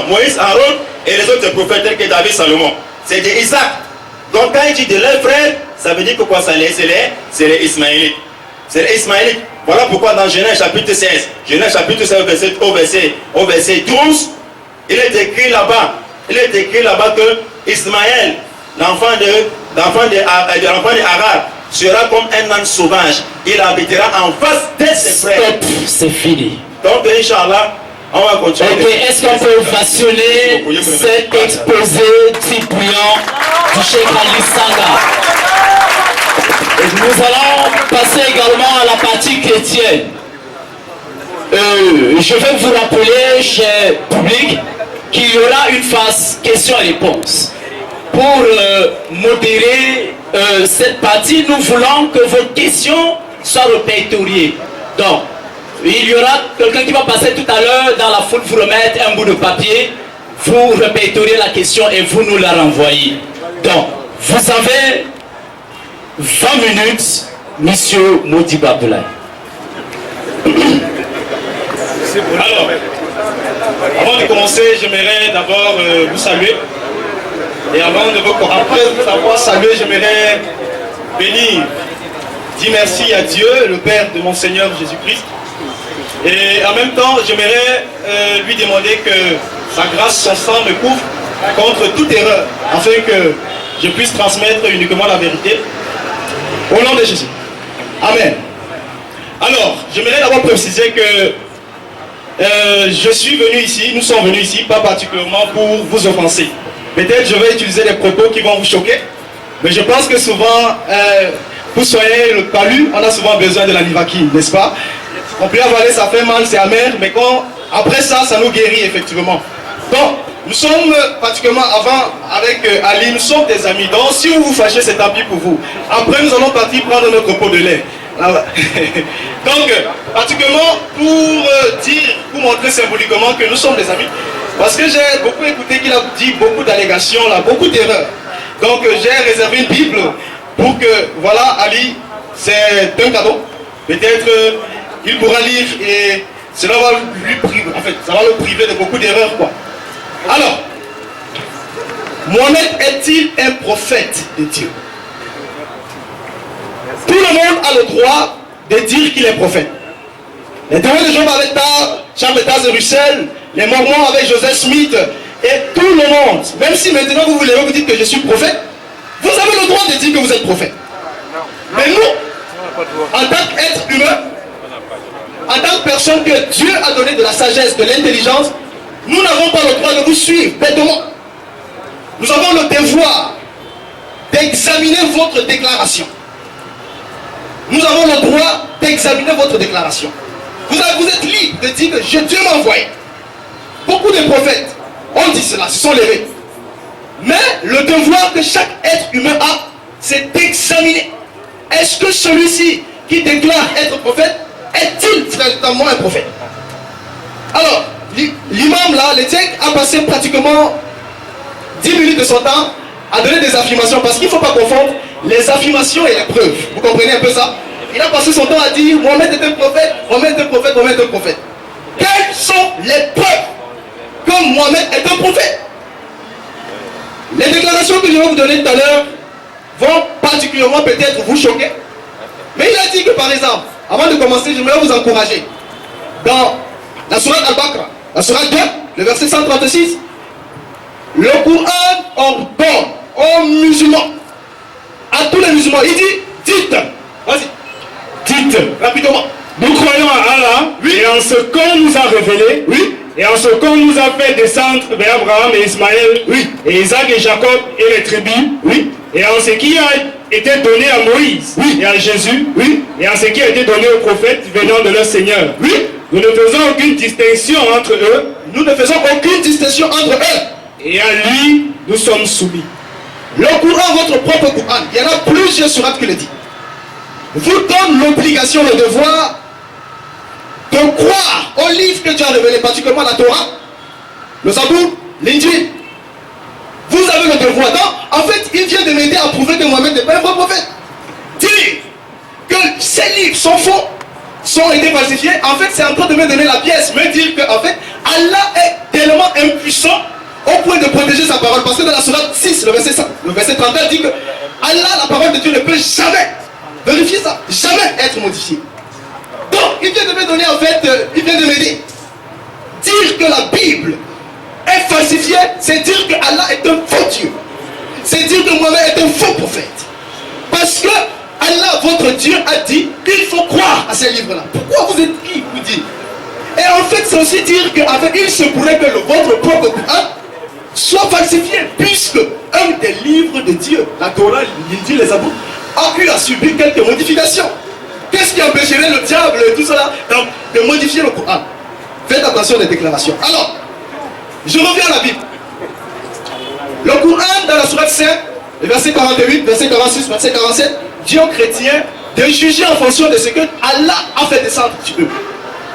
Moïse, Haroun et les autres prophètes tels que David, Salomon. C'est de Isaac. Donc quand il dit de leurs frères, ça veut dire que quoi? C'est les Ismaélites. C'est les Ismaélites. Voilà pourquoi dans Genèse chapitre 16, au verset 12, il est écrit là-bas que Ismaël, l'enfant d'Agar, sera comme un âne sauvage. Il habitera en face de ses frères. Stop, c'est fini. Donc, Inch'Allah, on va continuer. Ok, est-ce qu'on peut ovationner cet exposé titullant du Cheikh Ali Sanga? Nous allons passer également à la partie chrétienne. Je vais vous rappeler, cher public, qu'il y aura une phase questions-réponses. Pour modérer cette partie, nous voulons que vos questions soient répertoriées. Donc, il y aura quelqu'un qui va passer tout à l'heure dans la foule, vous remettre un bout de papier, vous répertoriez la question et vous nous la renvoyez. Donc, vous avez 20 minutes, monsieur Modibo Abdoulaye. Alors, avant de commencer, j'aimerais d'abord vous saluer. Et après vous avoir salué, j'aimerais bénir, dire merci à Dieu, le Père de mon Seigneur Jésus-Christ. Et en même temps, j'aimerais lui demander que sa grâce, son sang me couvre contre toute erreur, afin que je puisse transmettre uniquement la vérité. Au nom de Jésus. Amen. Alors, j'aimerais d'abord préciser que je suis venu ici, nous sommes venus ici, pas particulièrement pour vous offenser. Peut-être je vais utiliser des propos qui vont vous choquer, mais je pense que souvent, pour soigner le palu, on a souvent besoin de la livaquine, n'est-ce pas? On peut avaler, ça fait mal, c'est amer, mais après ça, ça nous guérit effectivement. Donc, nous sommes particulièrement avant avec Ali, nous sommes des amis. Donc, si vous vous fâchez, c'est tant pis pour vous. Après, nous allons partir prendre notre pot de lait. Donc, particulièrement pour montrer symboliquement que nous sommes des amis. Parce que j'ai beaucoup écouté qu'il a dit beaucoup d'allégations, là, beaucoup d'erreurs. Donc, j'ai réservé une Bible pour que, voilà, Ali, c'est un cadeau. Peut-être il pourra lire et cela va lui priver, en fait, ça va le priver de beaucoup d'erreurs, quoi. Alors, Mohamed est-il un prophète de Dieu? Tout le monde a le droit de dire qu'il est prophète. Les témoins de Jéhovah avec Charles Taz et Russell, les Mormons avec Joseph Smith, et tout le monde, même si maintenant vous voulez vous dites que je suis prophète, vous avez le droit de dire que vous êtes prophète. Mais nous, en tant qu'être humain, en tant que personne que Dieu a donné de la sagesse, de l'intelligence, nous n'avons pas le droit de vous suivre bêtement. Nous avons le devoir d'examiner votre déclaration. Nous avons le droit d'examiner votre déclaration. Vous êtes libre de dire que Dieu m'a envoyé. Beaucoup de prophètes ont dit cela, ce sont les vrais. Mais le devoir que chaque être humain a, c'est d'examiner. Est-ce que celui-ci qui déclare être prophète, est-il véritablement un prophète? Alors, l'imam là, l'évêque a passé pratiquement 10 minutes de son temps à donner des affirmations, parce qu'il ne faut pas confondre les affirmations et les preuves. Vous comprenez un peu ça? Il a passé son temps à dire Mohamed est un prophète, Mohamed est un prophète, Mohamed est un prophète. Quelles sont les preuves que Mohamed est un prophète? Les déclarations que je vais vous donner tout à l'heure vont particulièrement peut-être vous choquer. Mais il a dit que par exemple, avant de commencer, j'aimerais vous encourager. Dans la sourate Al-Baqarah, la sourate 2, le verset 136, le Coran ordonne aux musulmans, à tous les musulmans, il dit, dites, vas-y, dites, rapidement. Nous croyons à Allah, oui, et en ce qu'on nous a révélé, oui, et en ce qu'on nous a fait descendre vers Abraham et Ismaël, oui, et Isaac et Jacob et les tribus, oui, et en ce qui a été donné à Moïse, oui, et à Jésus, oui, et en ce qui a été donné aux prophètes venant de leur Seigneur, oui. Nous ne faisons aucune distinction entre eux, nous ne faisons aucune distinction entre eux, et à lui nous sommes soumis. Le Coran, votre propre Coran, il y en a plusieurs sourates qui le disent, vous donne l'obligation, le devoir de croire au livre que Dieu a révélé, particulièrement la Torah, le Zabour, l'Injil. Vous avez le devoir. Donc, en fait, il vient de m'aider à prouver que Mohamed n'est pas un vrai prophète. Dire que ces livres sont faux, sont été falsifiés, en fait, c'est en train de me donner la pièce, me dire que, en fait, Allah est tellement impuissant au point de protéger sa parole. Parce que dans la sourate 6, le verset 31 dit que Allah, la parole de Dieu, ne peut jamais vérifier ça, jamais être modifié. Donc, il vient de me donner, en fait, il vient de m'aider. Dire que la Bible est falsifiée, c'est dire que Allah est un faux Dieu. C'est dire que Mohamed est un faux prophète. Parce que Allah, votre Dieu, a dit qu'il faut croire à ces livres-là. Pourquoi vous êtes qui vous dit? Et en fait, c'est aussi dire qu'en fait, il se pourrait que votre propre Coran soit falsifié, puisque un des livres de Dieu, la Torah, l'Injil, les Zabour, a eu à subir quelques modifications. Qu'est-ce qui empêcherait le diable et tout cela de modifier le Coran? Faites attention aux déclarations. Alors, je reviens à la Bible. Le Coran, dans la sourate 5, le verset 48, verset 46, verset 47, dit aux chrétiens de juger en fonction de ce que Allah a fait descendre sur eux.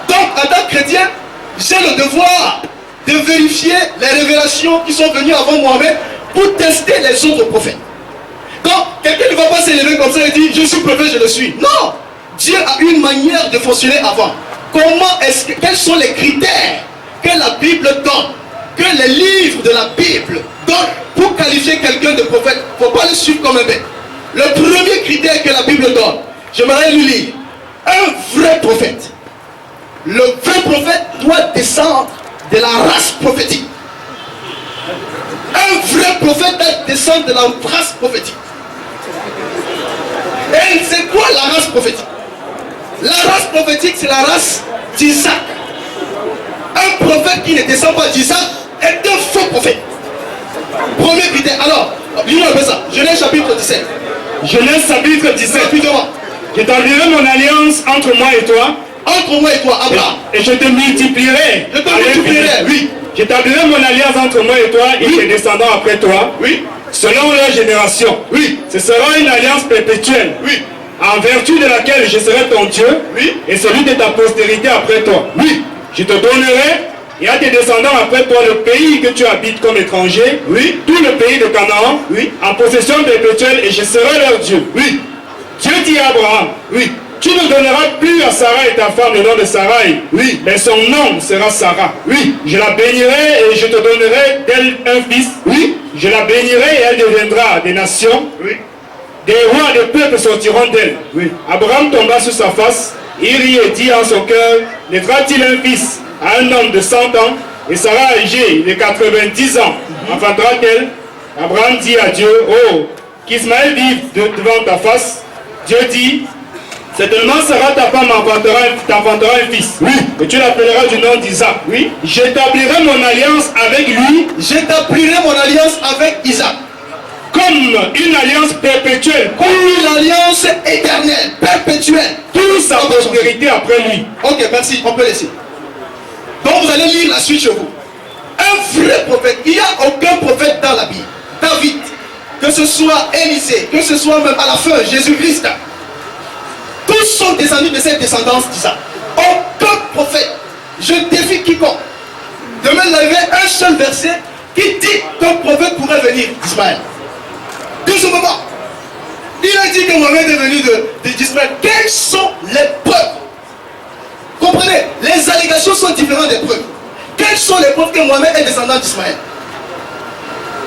Donc, en tant que chrétien, j'ai le devoir de vérifier les révélations qui sont venues avant Mohamed pour tester les autres prophètes. Donc, quelqu'un ne va pas s'élever comme ça et dire je suis prophète, je le suis. Non! Dieu a une manière de fonctionner avant. Quels sont les critères que la Bible donne, que les livres de la Bible donnent pour qualifier quelqu'un de prophète? Il ne faut pas le suivre comme un bête. Le premier critère que la Bible donne, j'aimerais lui lire. Un vrai prophète. Le vrai prophète doit descendre de la race prophétique. Un vrai prophète doit descendre de la race prophétique. Et c'est quoi la race prophétique? La race prophétique, c'est la race d'Isaac. Un prophète qui ne descend pas d'Isaac est un faux prophète. Premier critère. Alors, lisons un peu ça. Genèse chapitre 17. Genèse chapitre 17. Rapidement. J'établirai mon alliance entre moi et toi. Entre moi et toi, Abraham. Et je te multiplierai. Je te multiplierai, oui. J'établirai mon alliance entre moi et toi et tes descendants après toi. Oui. Selon leur génération. Oui. Ce sera une alliance perpétuelle. Oui. En vertu de laquelle je serai ton Dieu, oui, et celui de ta postérité après toi. Oui. Je te donnerai et à tes descendants après toi le pays que tu habites comme étranger, oui, tout le pays de Canaan, oui, en possession perpétuelle, et je serai leur Dieu. Oui. Dieu dit à Abraham, oui, tu ne donneras plus à Sarah et ta femme le nom de Sarai, oui, mais son nom sera Sarah. Oui. Je la bénirai et je te donnerai d'elle un fils. Oui. Je la bénirai et elle deviendra des nations. Oui. Des rois et des peuples sortiront d'elle. Oui. Abraham tomba sur sa face, il rit et dit en son cœur, naîtra-t-il un fils à un homme de 100 ans, et Sarah âgée de 90 ans, enfantera-t-elle? Abraham dit à Dieu, oh, qu'Ismaël vive devant ta face. Dieu dit, Certainement Sarah, ta femme, t'enfantera un fils. Oui. Et tu l'appelleras du nom d'Isaac. Oui. J'établirai mon alliance avec lui. J'établirai mon alliance avec Isaac. Comme une alliance perpétuelle. Comme une alliance éternelle, perpétuelle. Toute sa postérité après lui. Ok, merci, on peut laisser. Donc vous allez lire la suite chez vous. Un vrai prophète. Il n'y a aucun prophète dans la Bible. David, que ce soit Élisée, que ce soit même à la fin Jésus-Christ. Tous sont descendus de cette descendance d'Isaac. Aucun prophète. Je défie quiconque de me lever un seul verset qui dit qu'un prophète pourrait venir d'Ismaël. De ce moment, il a dit que Mohamed est venu d'Ismaël. Quelles sont les preuves? Comprenez, les allégations sont différentes des preuves. Quelles sont les preuves que Mohamed est descendant d'Ismaël?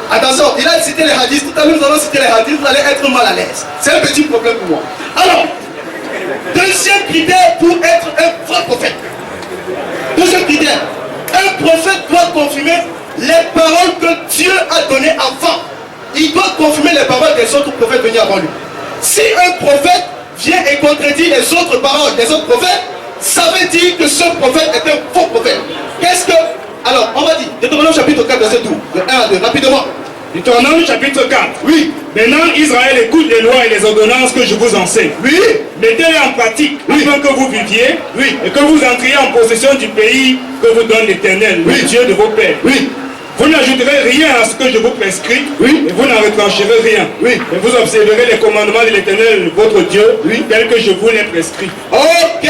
Attention, il a cité les hadiths. Tout à l'heure, nous allons citer les hadiths. Vous allez être mal à l'aise. C'est un petit problème pour moi. Alors, deuxième critère pour être un vrai prophète. Deuxième critère, un prophète doit confirmer les paroles que Dieu a données avant. Il doit confirmer les paroles des autres prophètes venus avant lui. Si un prophète vient et contredit les autres paroles des autres prophètes, ça veut dire que ce prophète est un faux prophète. Qu'est-ce que... Alors, on va dire, Deutéronome chapitre 4, verset 12, de 1 à 2, rapidement. Deutéronome chapitre 4. Oui. Maintenant, Israël écoute les lois et les ordonnances que je vous enseigne. Oui. Mettez-les en pratique, Oui. afin que vous viviez, Oui. et que vous entriez en possession du pays que vous donne l'Éternel, Oui. le Dieu de vos pères. Oui. Vous n'ajouterez rien à ce que je vous prescris, Oui. et vous n'en retrancherez rien. Oui. Et vous observerez les commandements de l'Éternel, votre Dieu, Oui. tels que je vous les prescris. Ok.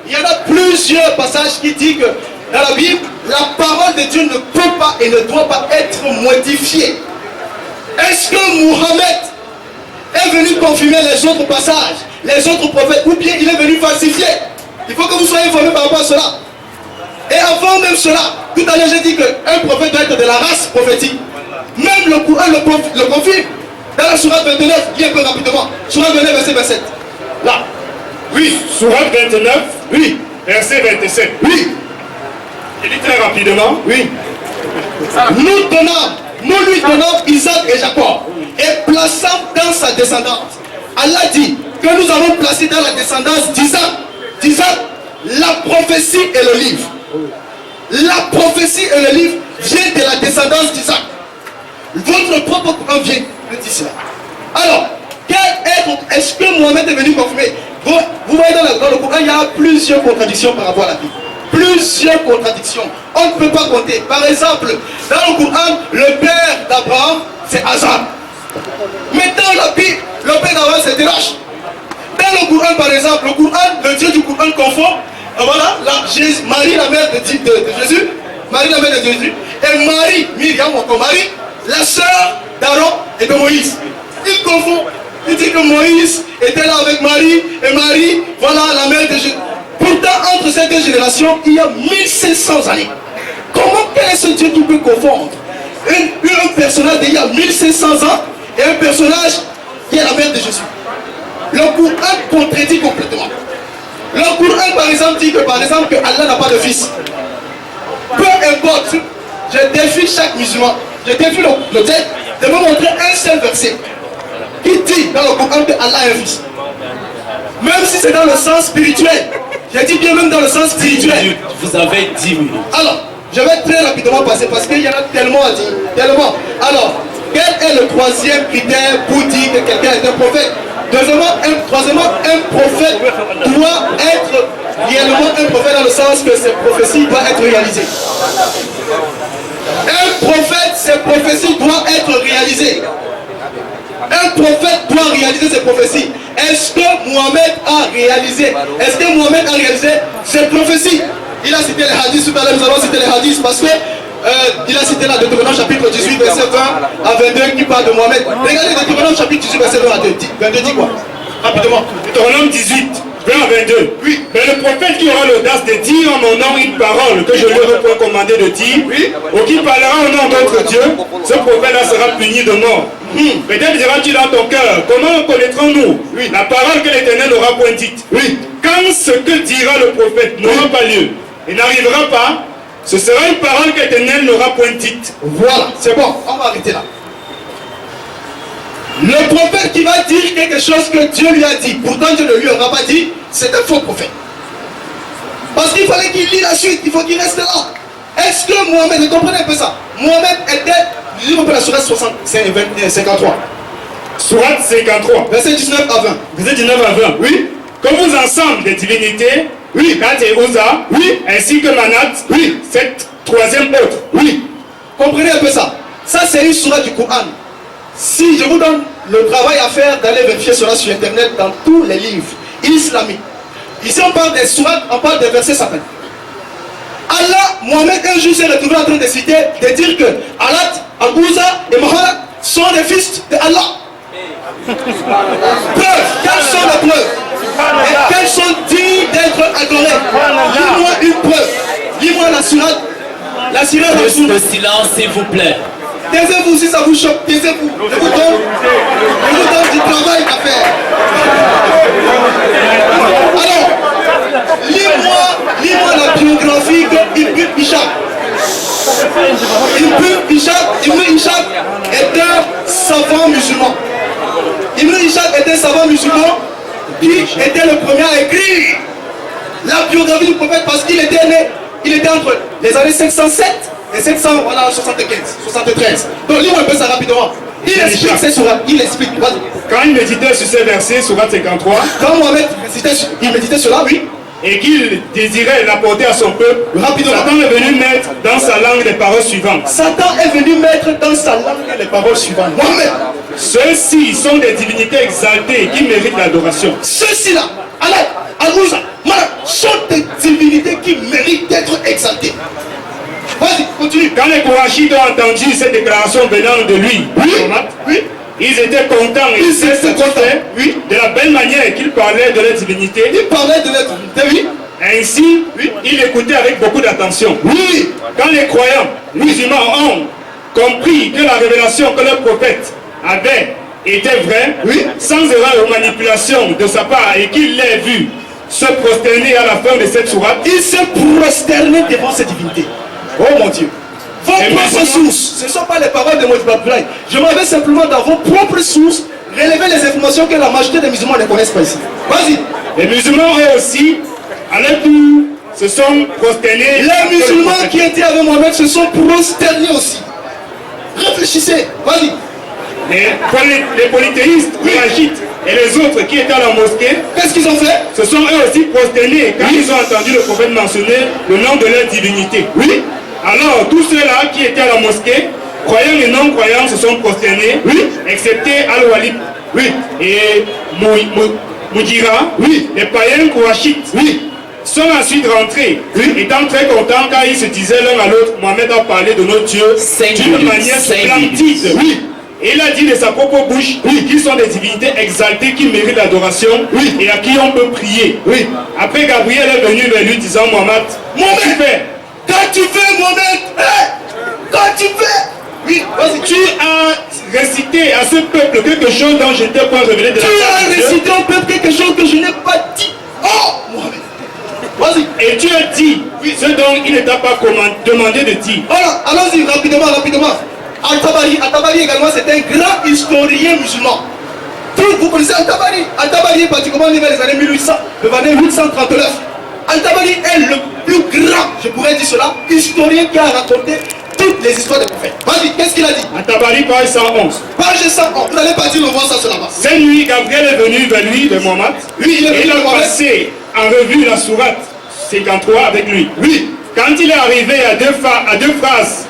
Il y en a plusieurs passages qui disent que dans la Bible, la parole de Dieu ne peut pas et ne doit pas être modifiée. Est-ce que Mohamed est venu confirmer les autres passages, les autres prophètes, ou bien il est venu falsifier? Il faut que vous soyez informés par rapport à cela. Et avant même cela, tout à l'heure j'ai dit qu'un prophète doit être de la race prophétique. Même le Coran le confirme. Dans la sourate 29, lis un peu rapidement. Sourate 29, verset 27. Là. Oui. Sourate 29, Oui. verset 27. Oui. Je lis très rapidement. Oui. Nous lui donnons Isaac et Jacob et plaçant dans sa descendance. Allah dit que nous avons placé dans la descendance d'Isaac la prophétie et le livre. La prophétie et le livre viennent de la descendance d'Isaac. Votre propre Coran vient de cela. Alors, est-ce que Mohamed est venu confirmer? Vous voyez dans le Coran, il y a plusieurs contradictions par rapport à la Bible. Plusieurs contradictions. On ne peut pas compter. Par exemple, dans le Coran, le père d'Abraham, c'est Hazar. Mais dans la Bible, le père d'Abraham, c'est Terach. Dans le Coran, par exemple, le Dieu du Coran confond, voilà, Marie, la mère de Jésus, Marie, la mère de Jésus, et Marie, Myriam, encore Marie, la sœur d'Aaron et de Moïse. Il confond. Il dit que Moïse était là avec Marie, et Marie, voilà, la mère de Jésus. Pourtant, entre ces deux générations, il y a 1500 années. Comment, quel est ce Dieu qui peut confondre un personnage d'il y a 1500 ans et un personnage qui est la mère de Jésus? Le Coran contredit complètement. Le Coran, par exemple, dit que Allah n'a pas de fils. Peu importe, je défie chaque musulman, je défie le texte de me montrer un seul verset qui dit dans le Coran que Allah a un fils. Même si c'est dans le sens spirituel. J'ai dit bien même dans le sens spirituel. Vous avez 10 minutes. Alors, je vais très rapidement passer parce qu'il y en a tellement à dire. Tellement. Alors, quel est le troisième critère pour dire que quelqu'un est un prophète? Troisièmement, un prophète doit être réellement un prophète dans le sens que ses prophéties doivent être réalisées. Un prophète, ses prophéties doivent être réalisées. Un prophète doit réaliser ses prophéties. Est-ce que Mohamed a réalisé? Est-ce que Mohamed a réalisé ses prophéties? Il a cité les hadiths, tout à l'heure nous allons citer les hadiths parce que il a cité là Deutéronome chapitre 18 verset 20 à 22 qui parle de Mohamed. Regardez Deutéronome chapitre 18 verset 20 à 22 dit quoi? Rapidement. Deutéronome 18, 20 à 22. Oui. Mais le prophète qui aura l'audace de dire en mon nom une parole que je lui aurais point commandé de dire, Oui. ou qui parlera au nom d'autre Dieu, ce prophète-là sera puni de mort. Peut-être diras-tu dans ton cœur, comment connaîtrons-nous la parole que l'Éternel n'aura point dite? Oui. Quand ce que dira le prophète n'aura pas lieu et n'arrivera pas, ce sera une parole que l'Éternel n'aura point dite. Voilà, c'est bon, on va arrêter là. Le prophète qui va dire quelque chose que Dieu lui a dit, pourtant Dieu ne lui aura pas dit, c'est un faux prophète. Parce qu'il fallait qu'il lit la suite, il faut qu'il reste là. Est-ce que Mohamed, vous comprenez un peu ça? Mohamed était, lisons un peu la sourate 53. Sourate 53. Verset 19 à 20. Verset 19 à 20. Oui. Que vous ensemble des divinités, Oui. Kat et Uza, Oui. ainsi que Manat, Oui. cette troisième autre. Oui. Comprenez un peu ça. Ça, c'est une sourate du Coran. Si je vous donne le travail à faire d'aller vérifier cela sur Internet dans tous les livres islamiques. Ici, on parle des sourates, on parle des versets sacrés. Allah, Mohamed, un jour s'est retrouvé en train de citer, de dire que Allah, Al-Uzza et Mohammed sont des fils de Allah. Preuve, quelles sont les preuves? Et quelles sont dignes d'être adorées? Dis-moi une preuve. Dis-moi la sourate. La sourate. Le silence, s'il vous plaît. Taisez-vous si ça vous choque, taisez-vous. Je vous donne du travail à faire. Alors, lis-moi la biographie d'Ibn Hisham. Ibn Hisham est un savant musulman. Ibn Hisham est un savant musulman qui était le premier à écrire la biographie du prophète parce qu'il était né, il était entre les années 507 et 73. Donc lis-moi un peu ça rapidement. Il explique ces sourates, il explique. Quand il méditait sur ces versets, Sourate 53, quand Mohamed méditait cela, oui, et qu'il désirait l'apporter à son peuple, rapidement. Satan est venu mettre dans sa langue les paroles suivantes. Satan est venu mettre dans sa langue les paroles suivantes. Mohamed, ceux-ci sont des divinités exaltées qui méritent l'adoration. Ceux-ci-là, Allah, Al-Uzza, sont des divinités qui méritent d'être exaltées. Vas-y, continue. Quand les Korachites ont entendu cette déclaration venant de lui, Oui. ils étaient contents et Ils étaient satisfaits oui. de la belle manière qu'il parlait de leur divinité. Il parlait de la divinité, oui. Ainsi, il écoutait avec beaucoup d'attention. Oui. Quand les croyants musulmans ont compris que la révélation que leur prophète avait était vraie, Oui. sans erreur ou manipulation de sa part, et qu'il l'ait vu se prosterner à la fin de cette sourate, Il s'est prosterné devant cette divinité. Oh mon Dieu. Vos Et propres maintenant- sources, ce ne sont pas les paroles de Moïse Babdoulaye. Je m'en vais simplement dans vos propres sources, relever les informations que la majorité des musulmans ne connaissent pas ici. Vas-y. les musulmans eux aussi, à leur tour, se sont prosternés. Les musulmans qui étaient avec Mohamed se sont prosternés aussi. Réfléchissez. Vas-y. Les polythéistes, Korachites et les autres qui étaient à la mosquée, Qu'est-ce qu'ils ont fait? se sont eux aussi prosternés quand ils ont entendu le prophète mentionner le nom de leur divinité. Oui. Alors, tous ceux-là qui étaient à la mosquée, croyants et non-croyants, se sont prosternés, excepté Al-Walid, et Moudira, les païens Korachites, sont ensuite rentrés, étant très contents car ils se disaient l'un à l'autre, Mohamed a parlé de notre Dieu d'une manière splendide. Et il a dit de sa propre bouche qu'ils sont des divinités exaltées qui méritent l'adoration et à qui on peut prier. Après, Gabriel est venu vers lui disant, Mohamed, tu fais. Quand tu fais, Mohamed, quand tu fais, oui, vas-y, Tu as récité à ce peuple quelque chose dont je ne t'ai pas révélé de la tu part as de Dieu. récité au peuple quelque chose que je n'ai pas dit. Oh, Mohamed, vas-y. Et tu as dit ce dont il ne t'a pas demandé de dire. Voilà, allons-y, rapidement. Al-Tabari également, c'est un grand historien musulman. Vous connaissez Al-Tabari? Al-Tabari est particulièrement né dans les années 1839. Al-Tabari est le plus grand, je pourrais dire cela, historien qui a raconté toutes les histoires des prophètes. Vas-y, qu'est-ce qu'il a dit? At-Tabari, page 111. Page 111, vous n'allez pas dire le voir ça sur la base. Cette nuit, Gabriel est venu vers lui, de Mohamed, Oui, il est et venu il vers a Mohamed. passé en revue la sourate 53 avec lui. Quand il est arrivé à deux phrases,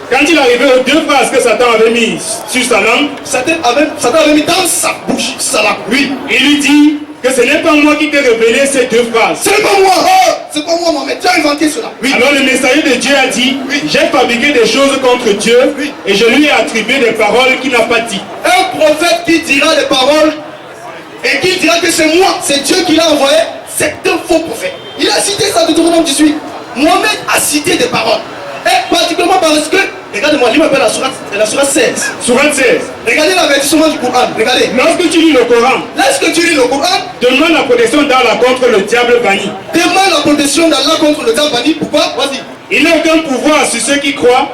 quand il est arrivé aux deux phrases que Satan avait mises sur sa langue, Satan avait mis dans sa bouche, sa langue. il lui dit que ce n'est pas moi qui t'ai révélé ces deux phrases. C'est pas moi, oh, c'est pas moi, Mohamed, tu as inventé cela. Alors le messager de Dieu a dit, j'ai fabriqué des choses contre Dieu et je lui ai attribué des paroles qu'il n'a pas dit. Un prophète qui dira des paroles et qui dira que c'est moi, c'est Dieu qui l'a envoyé, c'est un faux prophète. Il a cité ça de Deutéronome 18. Mohamed a cité des paroles. Et particulièrement parce que, regardez-moi, je m'appelle la sourate 16. Sourate 16. Regardez l'avertissement du Coran, regardez. Lorsque tu lis le Coran, Lorsque tu lis le Coran, demande la protection d'Allah contre le diable banni. demande la protection d'Allah contre le diable banni. Pourquoi? Vas-y. Il n'a aucun pouvoir sur ceux qui croient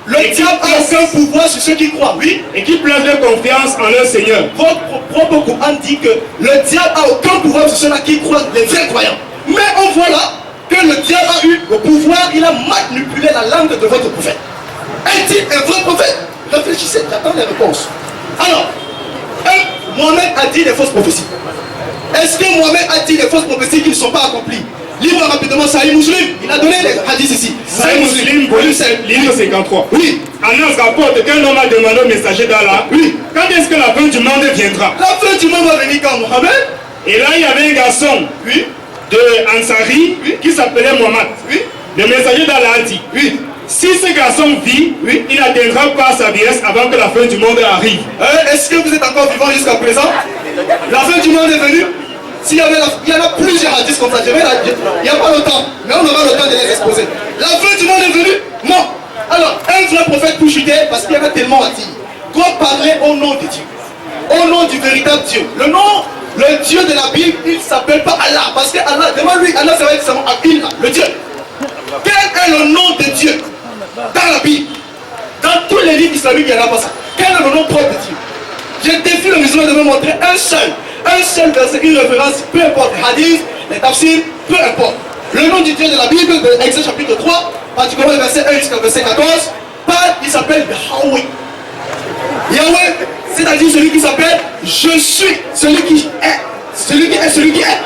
Le diable a aucun pouvoir sur ceux qui croient, oui. Et qui placent leur confiance en leur Seigneur. Votre propre Coran dit que le diable a aucun pouvoir sur ceux-là qui croient, les vrais croyants. Mais on voit là que le diable a eu le pouvoir, il a manipulé la langue de votre prophète. Est-il un vrai prophète? Réfléchissez, j'attends les réponses. Alors, Mohamed a dit des fausses prophéties. Est-ce que Mohamed a dit des fausses prophéties qui ne sont pas accomplies? Lis-moi rapidement Sahih Muslim. Il a donné les hadiths ici. Sahih Muslim, livre 53. Oui. Anas rapporte qu'un homme a demandé au messager d'Allah. Oui. Quand est-ce que la fin du monde viendra? La fin du monde va venir quand, Mohamed? Et là, il y avait un garçon de Ansari qui s'appelait Mohamed. Oui. Le messager d'Allah a dit, si ce garçon vit, il n'atteindra pas sa vieillesse avant que la fin du monde arrive. Est-ce que vous êtes encore vivant jusqu'à présent? La fin du monde est venue. Il y en a plusieurs hadiths comme ça, il n'y a pas longtemps, mais on aura le temps de les exposer. La fin du monde est venue? Non. Alors, un vrai prophète pour chuter, parce qu'il y en a tellement à dire, doit parler au nom de Dieu, au nom du véritable Dieu. Le Dieu de la Bible, il ne s'appelle pas Allah, parce que Allah, devant lui, Allah c'est vraiment Allah, le Dieu. Quel est le nom de Dieu dans la Bible? Dans tous les livres islamiques, il n'y en a pas ça. Quel est le nom propre de Dieu? Je défie le musulman de me montrer un seul verset, une référence, peu importe, les hadiths, les tafsirs, peu importe. Le nom du Dieu de la Bible, de Exode chapitre 3, particulièrement le verset 1 jusqu'au verset 14, il s'appelle Yahweh. Yahweh, c'est-à-dire celui qui s'appelle je suis, celui qui est, celui qui est, celui qui est.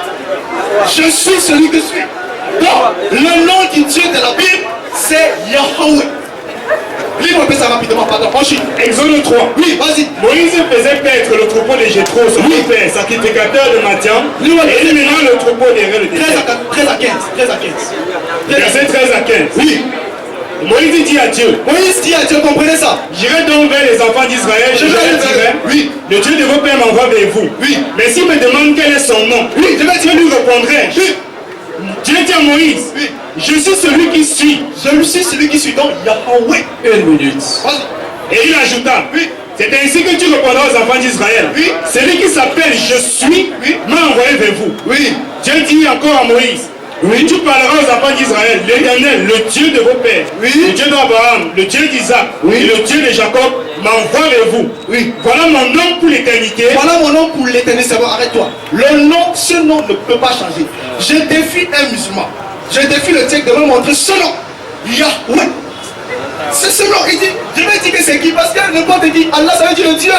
Je suis celui que je suis. Donc, le nom du Dieu de la Bible, c'est Yahweh. Lis-moi ça rapidement, pardon, ensuite. Exode 3. Oui, vas-y. Moïse faisait paître le troupeau de Jéthro, son père, sacrificateur de Madian, et éliminant le troupeau derrière le désert. 13 à 15. Verset 13 à 15. Oui. Moïse dit à Dieu. Moïse dit à Dieu, comprenez ça. J'irai donc vers les enfants d'Israël, je leur dirai, oui, le Dieu de vos pères m'envoie vers vous. Oui. Mais s'il me demande quel est son nom, oui, je lui répondrai. Oui. Dieu dit à Moïse, oui, je suis celui qui suis. Je suis celui qui suis, donc Yahweh. Une minute. Et il ajouta, oui, c'est ainsi que tu répondras aux enfants d'Israël. Oui. Celui qui s'appelle je suis m'a envoyé vers vous. Oui. Dieu dit encore à Moïse, tu parleras aux enfants d'Israël, l'Éternel, le Dieu de vos pères, le Dieu d'Abraham, le Dieu d'Isaac et le Dieu de Jacob m'envoie vers vous. Oui. Voilà mon nom pour l'éternité. Voilà mon nom pour l'éternité. C'est bon, arrête-toi. Le nom, ce nom ne peut pas changer. Je défie un musulman. Je défie le tchèque de me montrer ce nom. Yahweh. C'est ce nom. Il dit, je vais dire que c'est qui? Parce que n'importe qui, Allah, ça veut dire le Dieu.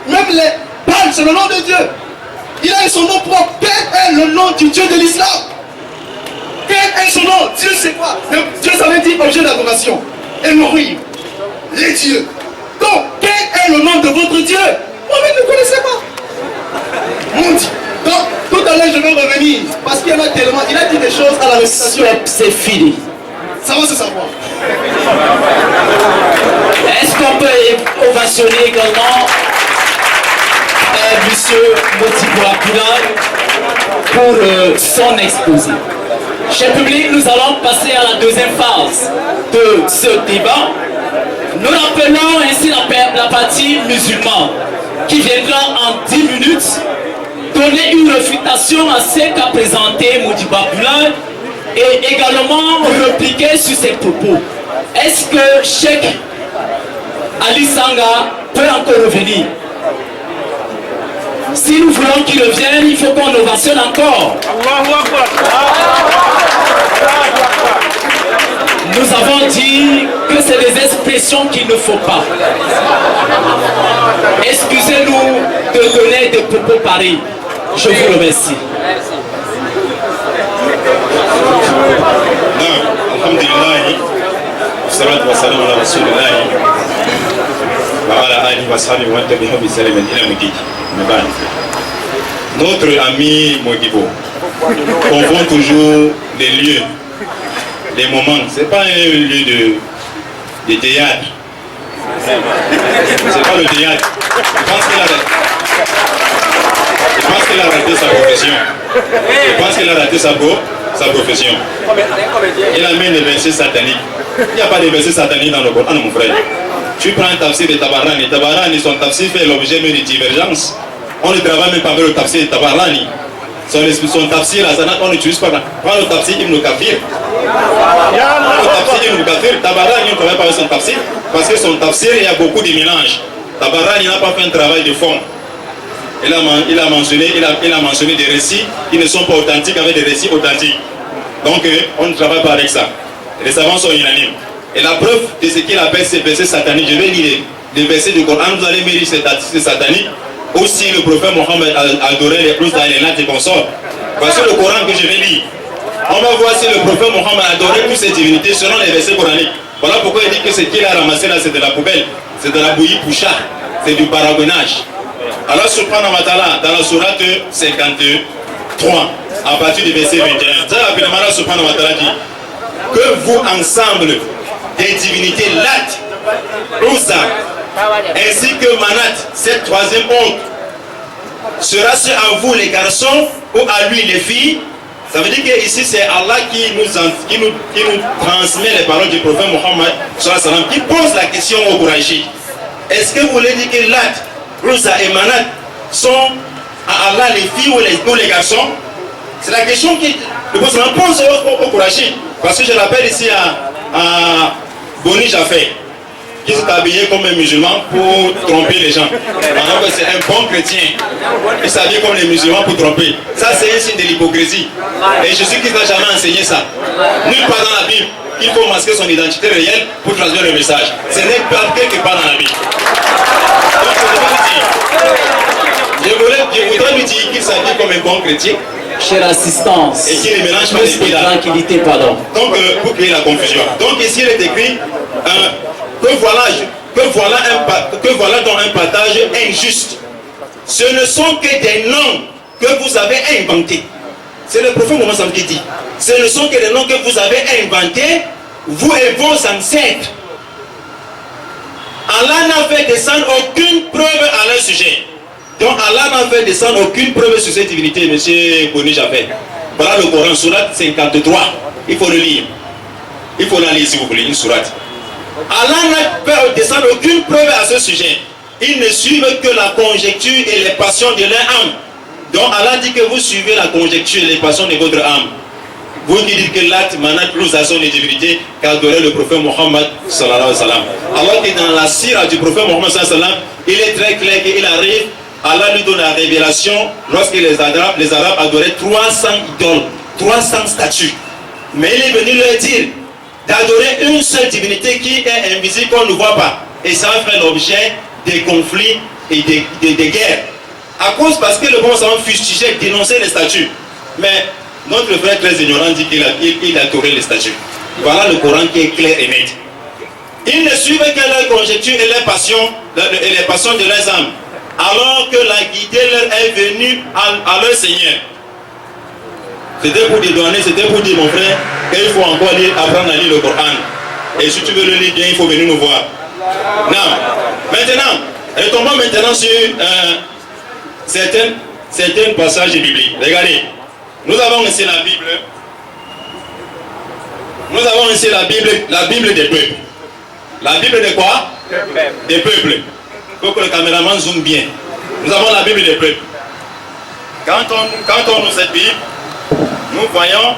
Même les palmes, c'est le nom de Dieu. Il a son nom propre. Quel est le nom du Dieu de l'islam? Quel est son nom? Dieu, c'est quoi? Dieu, ça veut dire objet d'adoration. Elohim. Les dieux. Donc, quel est le nom de votre Dieu? Moi-même ne connaissais pas. Mon Dieu. Donc, tout à l'heure, je vais revenir. Parce qu'il y en a tellement. Il a dit des choses à la récitation. C'est fini. Ça va se savoir. Est-ce qu'on peut ovationner également monsieur Modibo Abdoulaye pour son exposé? Cher public, nous allons passer à la deuxième phase de ce débat. Nous rappelons ainsi la partie musulmane qui viendra en 10 minutes donner une réfutation à ce qu'a présenté Modibo Abdoulaye et également répliquer sur ses propos. Est-ce que Cheikh Ali Sanga peut encore revenir? Si nous voulons qu'il revienne, il faut qu'on ovationne encore. Nous avons dit que c'est des expressions qu'il ne faut pas. Excusez-nous de donner des propos pareils. Je vous remercie. Alhamdulillah, salatu wa salam ala rasulillah wa ala alihi wa sahbihi wa tabi'ahum bi salamin ila mudid. Notre ami Modibo confond toujours les lieux, les moments. C'est pas un lieu de théâtre. C'est pas le théâtre. Je pense qu'il a raté sa profession. Je pense qu'il a raté sa profession. Il amène des versets sataniques. Il n'y a pas de versets sataniques dans le Coran, mon frère. Tu prends un tafsir de Tabarani. Tabarani, son tafsir fait l'objet de divergence. On ne travaille même pas avec le tafsir de Tabarani. Son tafsir, on n'utilise pas. Prends le tafsir Ibn Kafir. tafsir Ibn Kathir, Tabarani ne travaille pas avec son tafsir, parce que son tafsir, il y a beaucoup de mélanges. Tabarani n'a pas fait un travail de fond. Il a mentionné des récits qui ne sont pas authentiques avec des récits authentiques. Donc, on ne travaille pas avec ça. Les savants sont unanimes. Et la preuve de ce qu'il appelle ces versets sataniques, je vais lire les versets du Coran, vous allez me lire ces sataniques. Aussi, le prophète Mohammed a adoré les plus dans les nattes et consorts. Parce que le Coran que je vais lire, on va voir si le prophète Mohammed a adoré toutes ces divinités selon les versets coraniques. Voilà pourquoi il dit que ce qu'il a ramassé là, c'est de la poubelle, c'est de la bouillie poucha, c'est du baragonnage. Alors, subhanahu wa ta'ala, dans la sourate 53, à partir du verset 21, très rapidement, là, subhanahu wa ta'ala dit que vous ensemble, des divinités Lat, Uzza, ainsi que Manat, cette troisième honte, sera-ce à vous les garçons ou à lui les filles? Ça veut dire que ici c'est Allah qui nous transmet les paroles du prophète Mohammed, qui pose la question aux Qurayshis. Est-ce que vous voulez dire que Lat, Uzza et Manat sont à Allah les filles ou les garçons? C'est la question que le prophète pose aux Qurayshis. Parce que je rappelle ici à Boni Jafé, qui s'est habillé comme un musulman pour tromper les gens. Alors que c'est un bon chrétien. Il s'habille comme les musulmans pour tromper. Ça, c'est un signe de l'hypocrisie. Et Jésus-Christ n'a jamais enseigné ça. Nulle part dans la Bible, il faut masquer son identité réelle pour transmettre le message. Ce n'est pas quelque part dans la Bible. Donc, je voudrais lui dire qu'il s'habille comme un bon chrétien. Chère assistance. Et qu'il ne mélange pas les de tranquillité, pardon. Donc, pour créer la confusion. Donc, ici, il est écrit que voilà dans un partage injuste. Ce ne sont que des noms que vous avez inventés. C'est le prophète Mohammed qui dit. Ce ne sont que des noms que vous avez inventés, vous et vos ancêtres. Allah n'a fait descendre aucune preuve à leur sujet. Donc Allah n'a fait descendre aucune preuve sur cette divinité, monsieur Boni Jafé. Voilà le Coran, sourate 53. Il faut le lire. Il faut la lire si vous voulez, une sourate. Allah n'a fait descendre aucune preuve à ce sujet. Ils ne suivent que la conjecture et les passions de leur âme. Donc Allah dit que vous suivez la conjecture et les passions de votre âme. Vous qui dites que Lat, Manat, Uzza sont les divinités qu'adorait le prophète Mohammed sallallahu alayhi wa sallam. Alors que dans la sira du prophète Mohammed sallallahu alayhi wa sallam, il est très clair qu'il arrive, Allah lui donne la révélation lorsque les Arabes adoraient 300 idoles, 300 statues. Mais il est venu leur dire d'adorer une seule divinité qui est invisible, qu'on ne voit pas. Et ça va faire l'objet des conflits et des guerres. À cause, parce que le bon savant fustigeait, dénonçait les statues. Mais notre frère très ignorant dit qu'il adorait les statues. Voilà le Coran qui est clair et net. Ils ne suivent que leurs conjectures et leurs passions, et les passions de leurs âmes. Alors que la guidée leur est venue à leur Seigneur. C'était pour dédouaner, c'était pour dire mon frère qu'il faut encore apprendre à lire le Coran. Et si tu veux le lire bien, il faut venir nous voir. Non. Maintenant, retombons maintenant sur certains passages bibliques. Regardez, nous avons ici la Bible. Nous avons ici la Bible des peuples. La Bible de quoi? Des peuples. Il faut que le caméraman zoome bien. Nous avons la Bible des peuples. Quand on ouvre cette Bible, nous voyons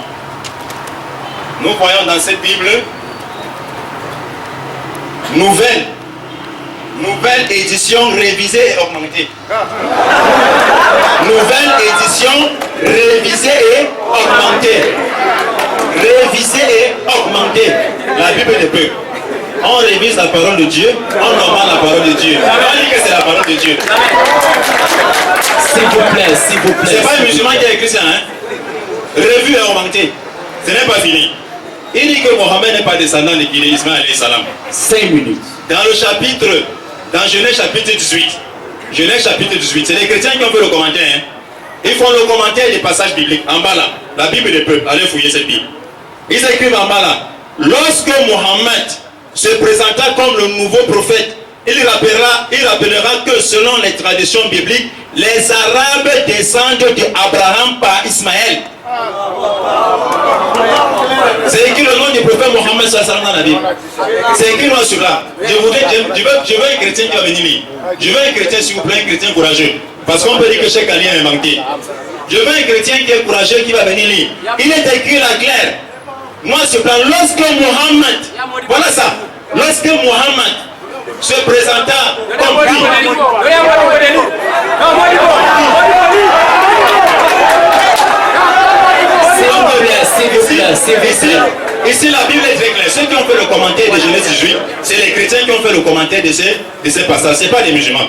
dans cette Bible nouvelle édition révisée et augmentée. Nouvelle édition révisée et augmentée. Révisée et augmentée. La Bible des peuples. On révise la parole de Dieu, on augmente la parole de Dieu. On dit que c'est la parole de Dieu. S'il vous plaît, s'il vous plaît. C'est pas un musulman qui a écrit ça, hein? Revu et augmenté. Ce n'est pas fini. Il dit que Mohammed n'est pas descendant de Ismaël alayhi salam. 5 minutes. Dans Genèse chapitre 18. Genèse chapitre 18. C'est les chrétiens qui ont fait le commentaire, hein? Ils font le commentaire des passages bibliques. En bas là, la Bible des peuples. Allez fouiller cette Bible. Ils écrivent en bas là. Lorsque Mohammed se présenta comme le nouveau prophète, il rappellera que selon les traditions bibliques, les Arabes descendent d'Abraham par Ismaël. C'est écrit le nom du prophète Mohammed dans la Bible. C'est écrit noir sur là. Je veux un chrétien qui va venir lire. Je veux un chrétien, s'il vous plaît, un chrétien courageux. Parce qu'on peut dire que chaque année est manqué. Je veux un chrétien qui est courageux qui va venir lire. Il est écrit là clair noir sur blanc. Lorsque Mohammed, voilà ça, lorsque Mohammed se présenta comme ici la Bible est très claire. Ceux qui ont fait le commentaire de Genèse 18, c'est les chrétiens qui ont fait le commentaire de ces passages, ce n'est pas des musulmans.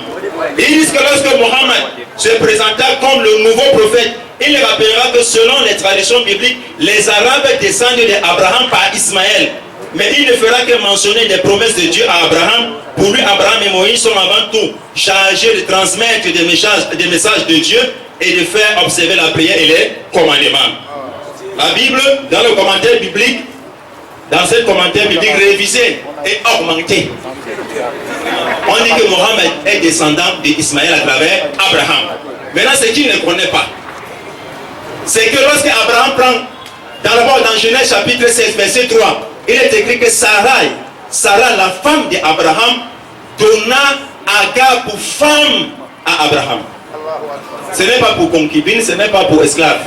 Ils disent que lorsque Mohammed se présenta comme le nouveau prophète, il rappellera que selon les traditions bibliques, les Arabes descendent d'Abraham par Ismaël. Mais il ne fera que mentionner les promesses de Dieu à Abraham. Pour lui, Abraham et Moïse sont avant tout chargés de transmettre des messages de Dieu et de faire observer la prière et les commandements. La Bible, dans le commentaire biblique, dans ce commentaire biblique révisé et augmenté, on dit que Mohammed est descendant d'Ismaël à travers Abraham. Maintenant, ce qu'il ne connaît pas, c'est que lorsque Abraham prend, dans Genèse chapitre 16, verset 3, il est écrit que Sarah, la femme d'Abraham, donna Agar pour femme à Abraham. Ce n'est pas pour concubine, ce n'est pas pour esclave.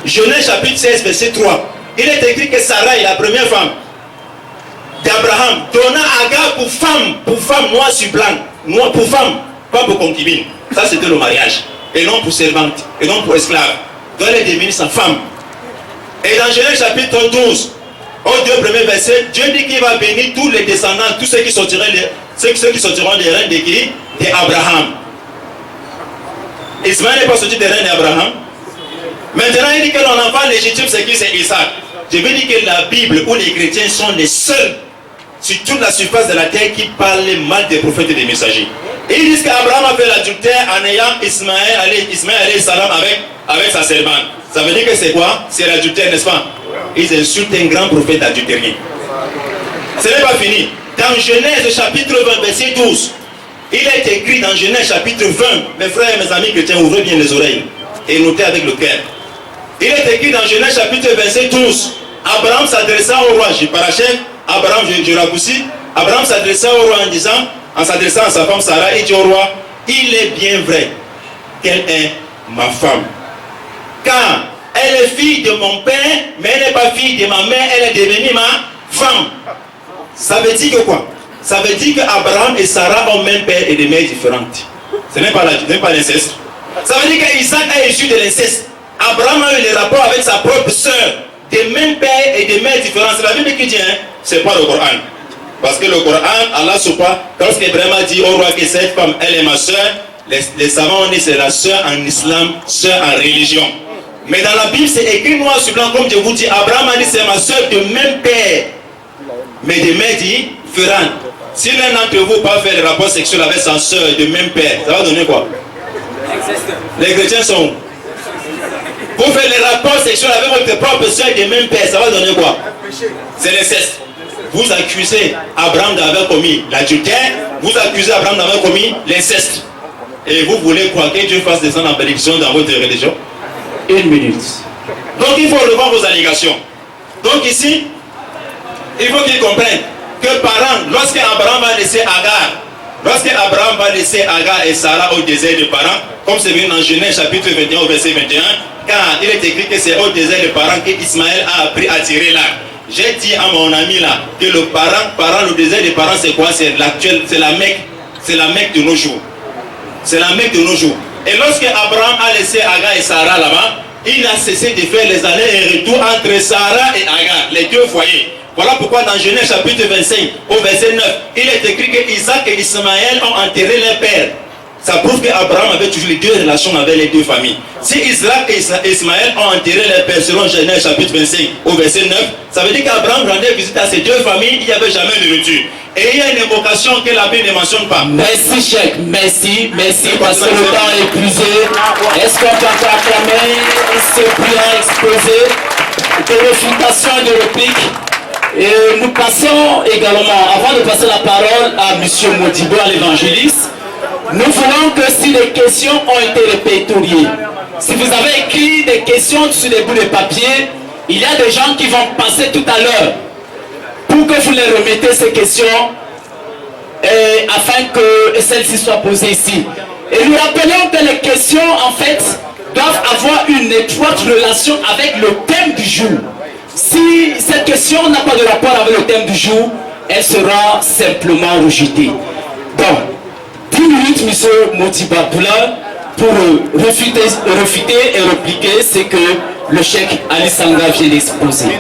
Genèse chapitre 16, verset 3, il est écrit que Sarah, la première femme d'Abraham, donna Agar pour femme noire sur blanc, pour femme, pas pour concubine. Ça c'était le mariage, et non pour servante, et non pour esclave. Donc elle est devenue sa femme. Et dans Genèse chapitre 12, au 2 premiers versets, Dieu dit qu'il va bénir tous les descendants, tous ceux qui sortiront des reins de qui? D'Abraham. Ismaël n'est pas sorti des reins d'Abraham. Maintenant, il dit que son enfant légitime, c'est qui? C'est Isaac. Je veux dire que la Bible, où les chrétiens sont les seuls sur toute la surface de la terre qui parlent mal des prophètes et des messagers. Et ils disent qu'Abraham a fait l'adultère en ayant Ismaël alayhi salam avec sa servante. Ça veut dire que c'est quoi? C'est l'adultère, n'est-ce pas? Ils insultent un grand prophète adultérien. Ce n'est pas fini. Dans Genèse chapitre 20, verset 12, il est écrit dans Genèse chapitre 20, mes frères et mes amis chrétiens, ouvrez bien les oreilles et notez avec le cœur. Il est écrit dans Genèse chapitre 20, verset 12, Abraham s'adressa au roi, je parachève, Abraham, je raccourcis, Abraham s'adressa au roi en s'adressant à sa femme Sarah, il dit au roi, il est bien vrai qu'elle est ma femme. Car elle est fille de mon père, mais elle n'est pas fille de ma mère, elle est devenue ma femme. Ça veut dire que quoi? Ça veut dire qu'Abraham et Sarah ont même père et des mères différentes. Ce n'est pas l'inceste. Ça veut dire qu'Isaac a issu de l'inceste. Abraham a eu des rapports avec sa propre soeur, des mêmes pères et des mères différentes. C'est la Bible qui dit, hein? C'est pas le Coran. Parce que le Coran, Allah subhanahu, lorsqu'Abraham a dit au roi que cette femme, elle est ma soeur, les savants ont dit c'est la soeur en islam, soeur en religion. Mais dans la Bible, c'est écrit noir sur blanc, comme je vous dis, Abraham a dit c'est ma soeur de même père, mais de mères différentes. Si l'un d'entre vous pas faire des rapports sexuels avec sa soeur de même père, ça va donner quoi? Les chrétiens sont où? Vous faites les rapports sexuels avec votre propre soeur de même père, ça va donner quoi? C'est l'inceste. Vous accusez Abraham d'avoir commis l'adultère, vous accusez Abraham d'avoir commis l'inceste. Et vous voulez quoi? Que Dieu fasse descendre en bénédiction dans votre religion? Une minute. Donc il faut relever vos allégations. Donc ici, il faut qu'ils comprennent que Paran, lorsque Abraham va laisser Agar et Sarah au désert de Paran, comme c'est venu dans Genèse chapitre 21 au verset 21, car il est écrit que c'est au désert de Paran qu'Ismaël a appris à tirer l'arc. J'ai dit à mon ami là que le désert de Paran c'est quoi? C'est l'actuel, c'est la Mecque de nos jours. C'est la Mecque de nos jours. Et lorsque Abraham a laissé Agar et Sarah là-bas, il a cessé de faire les allers et retours entre Sarah et Agar, les deux foyers. Voilà pourquoi dans Genèse chapitre 25, au verset 9, il est écrit que Isaac et Ismaël ont enterré leur père. Ça prouve qu'Abraham avait toujours les deux relations avec les deux familles. Si Isaac et Ismaël ont enterré leur père selon Genèse chapitre 25, au verset 9, ça veut dire qu'Abraham rendait visite à ces deux familles, il n'y avait jamais de rupture. Et il y a une invocation que la Bible ne mentionne pas. Merci, Cheikh. Merci, parce que le temps est épuisé. Est-ce qu'on peut acclamer ce brillant exposé de réfutation et de réplique? Et nous passons également, avant de passer la parole à M. Modibo, à l'évangéliste, nous voulons que si les questions ont été répertoriées, si vous avez écrit des questions sur des bouts de papier, il y a des gens qui vont passer tout à l'heure pour que vous les remettez ces questions afin que celles-ci soient posées ici. Et nous rappelons que les questions, en fait, doivent avoir une étroite relation avec le thème du jour. Si cette question n'a pas de rapport avec le thème du jour, elle sera simplement rejetée. Donc, 10 minutes, M. Modibo Abdoulaye, pour refuter et répliquer ce que le cheikh Ali Sanga vient d'exposer.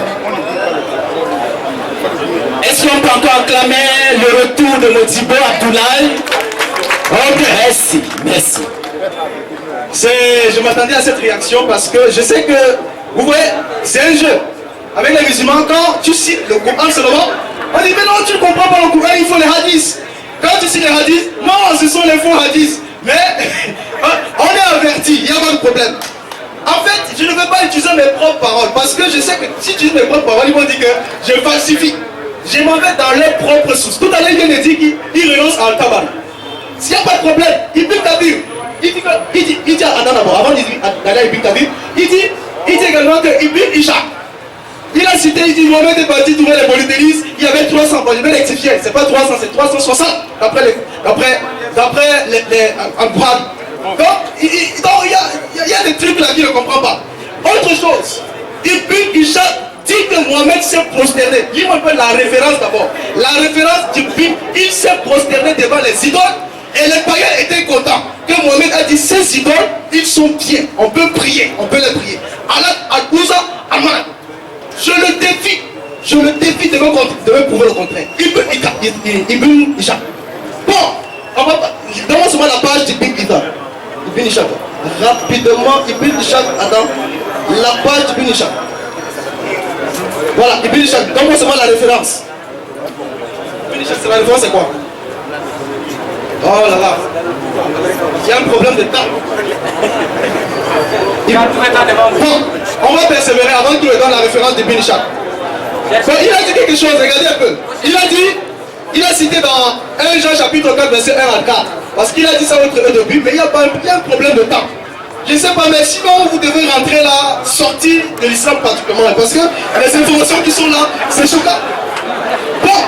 Est-ce qu'on peut encore acclamer le retour de Modibo Abdoulaye? Ok, merci. Je m'attendais à cette réaction parce que je sais que, vous voyez, c'est un jeu. Avec les musulmans, quand tu cites le Coran seulement, on dit mais non, tu ne comprends pas le Coran, il faut les hadiths. Quand tu cites les hadiths, non, ce sont les faux hadiths. Mais on est averti, il n'y a pas de problème. En fait, je ne veux pas utiliser mes propres paroles parce que je sais que si tu utilises mes propres paroles, ils vont dire que je falsifie. Je m'en vais dans leurs propres sources. Tout à l'heure, il vient de dire qu'il renonce à Al-Tabari. S'il n'y a pas de problème, Ibn Kabir, il dit à Adam d'abord, avant d'aller à Ibn Kabir, il dit également que Ibn Ishaq, il a cité, il dit Mohamed est parti trouver les polythéistes, il y avait 300, je vais rectifier, c'est pas 300, c'est 360, d'après les Al-Qur'an. Donc, il y a des trucs là qu'il ne comprend pas. Autre chose, Ibn Ishaq dit que Mohamed s'est prosterné. Dis-moi un peu la référence d'abord. La référence du Bible, il s'est prosterné devant les idoles et les païens étaient contents. Que Mohamed a dit ces idoles, ils sont bien. On peut prier, on peut les prier. Allah, Al-Ouza, Aman. Je le défie de me prouver le contraire. Ibn Ishaq. Bon, donne-moi seulement la page d'Ibn Ishaq. Rapidement, Ibn Ishaq, attends. La page d'Ibn Ishaq. Voilà, Ibn Ishaq, donne-moi seulement la référence. Ibn Ishaq, c'est la référence, c'est quoi? Oh là là, il y a un problème de temps. Bon, on va persévérer avant qu'il nous donne la référence d'Ibn Ishaq. Bon, il a dit quelque chose, regardez un peu. Il a cité dans 1 Jean chapitre 4, verset 1 à 4. Parce qu'il a dit ça au début, mais il y a un problème de temps. Je ne sais pas, mais sinon vous devez rentrer là, sortir de l'islam particulièrement. Parce que les informations qui sont là, c'est choquant. Bon.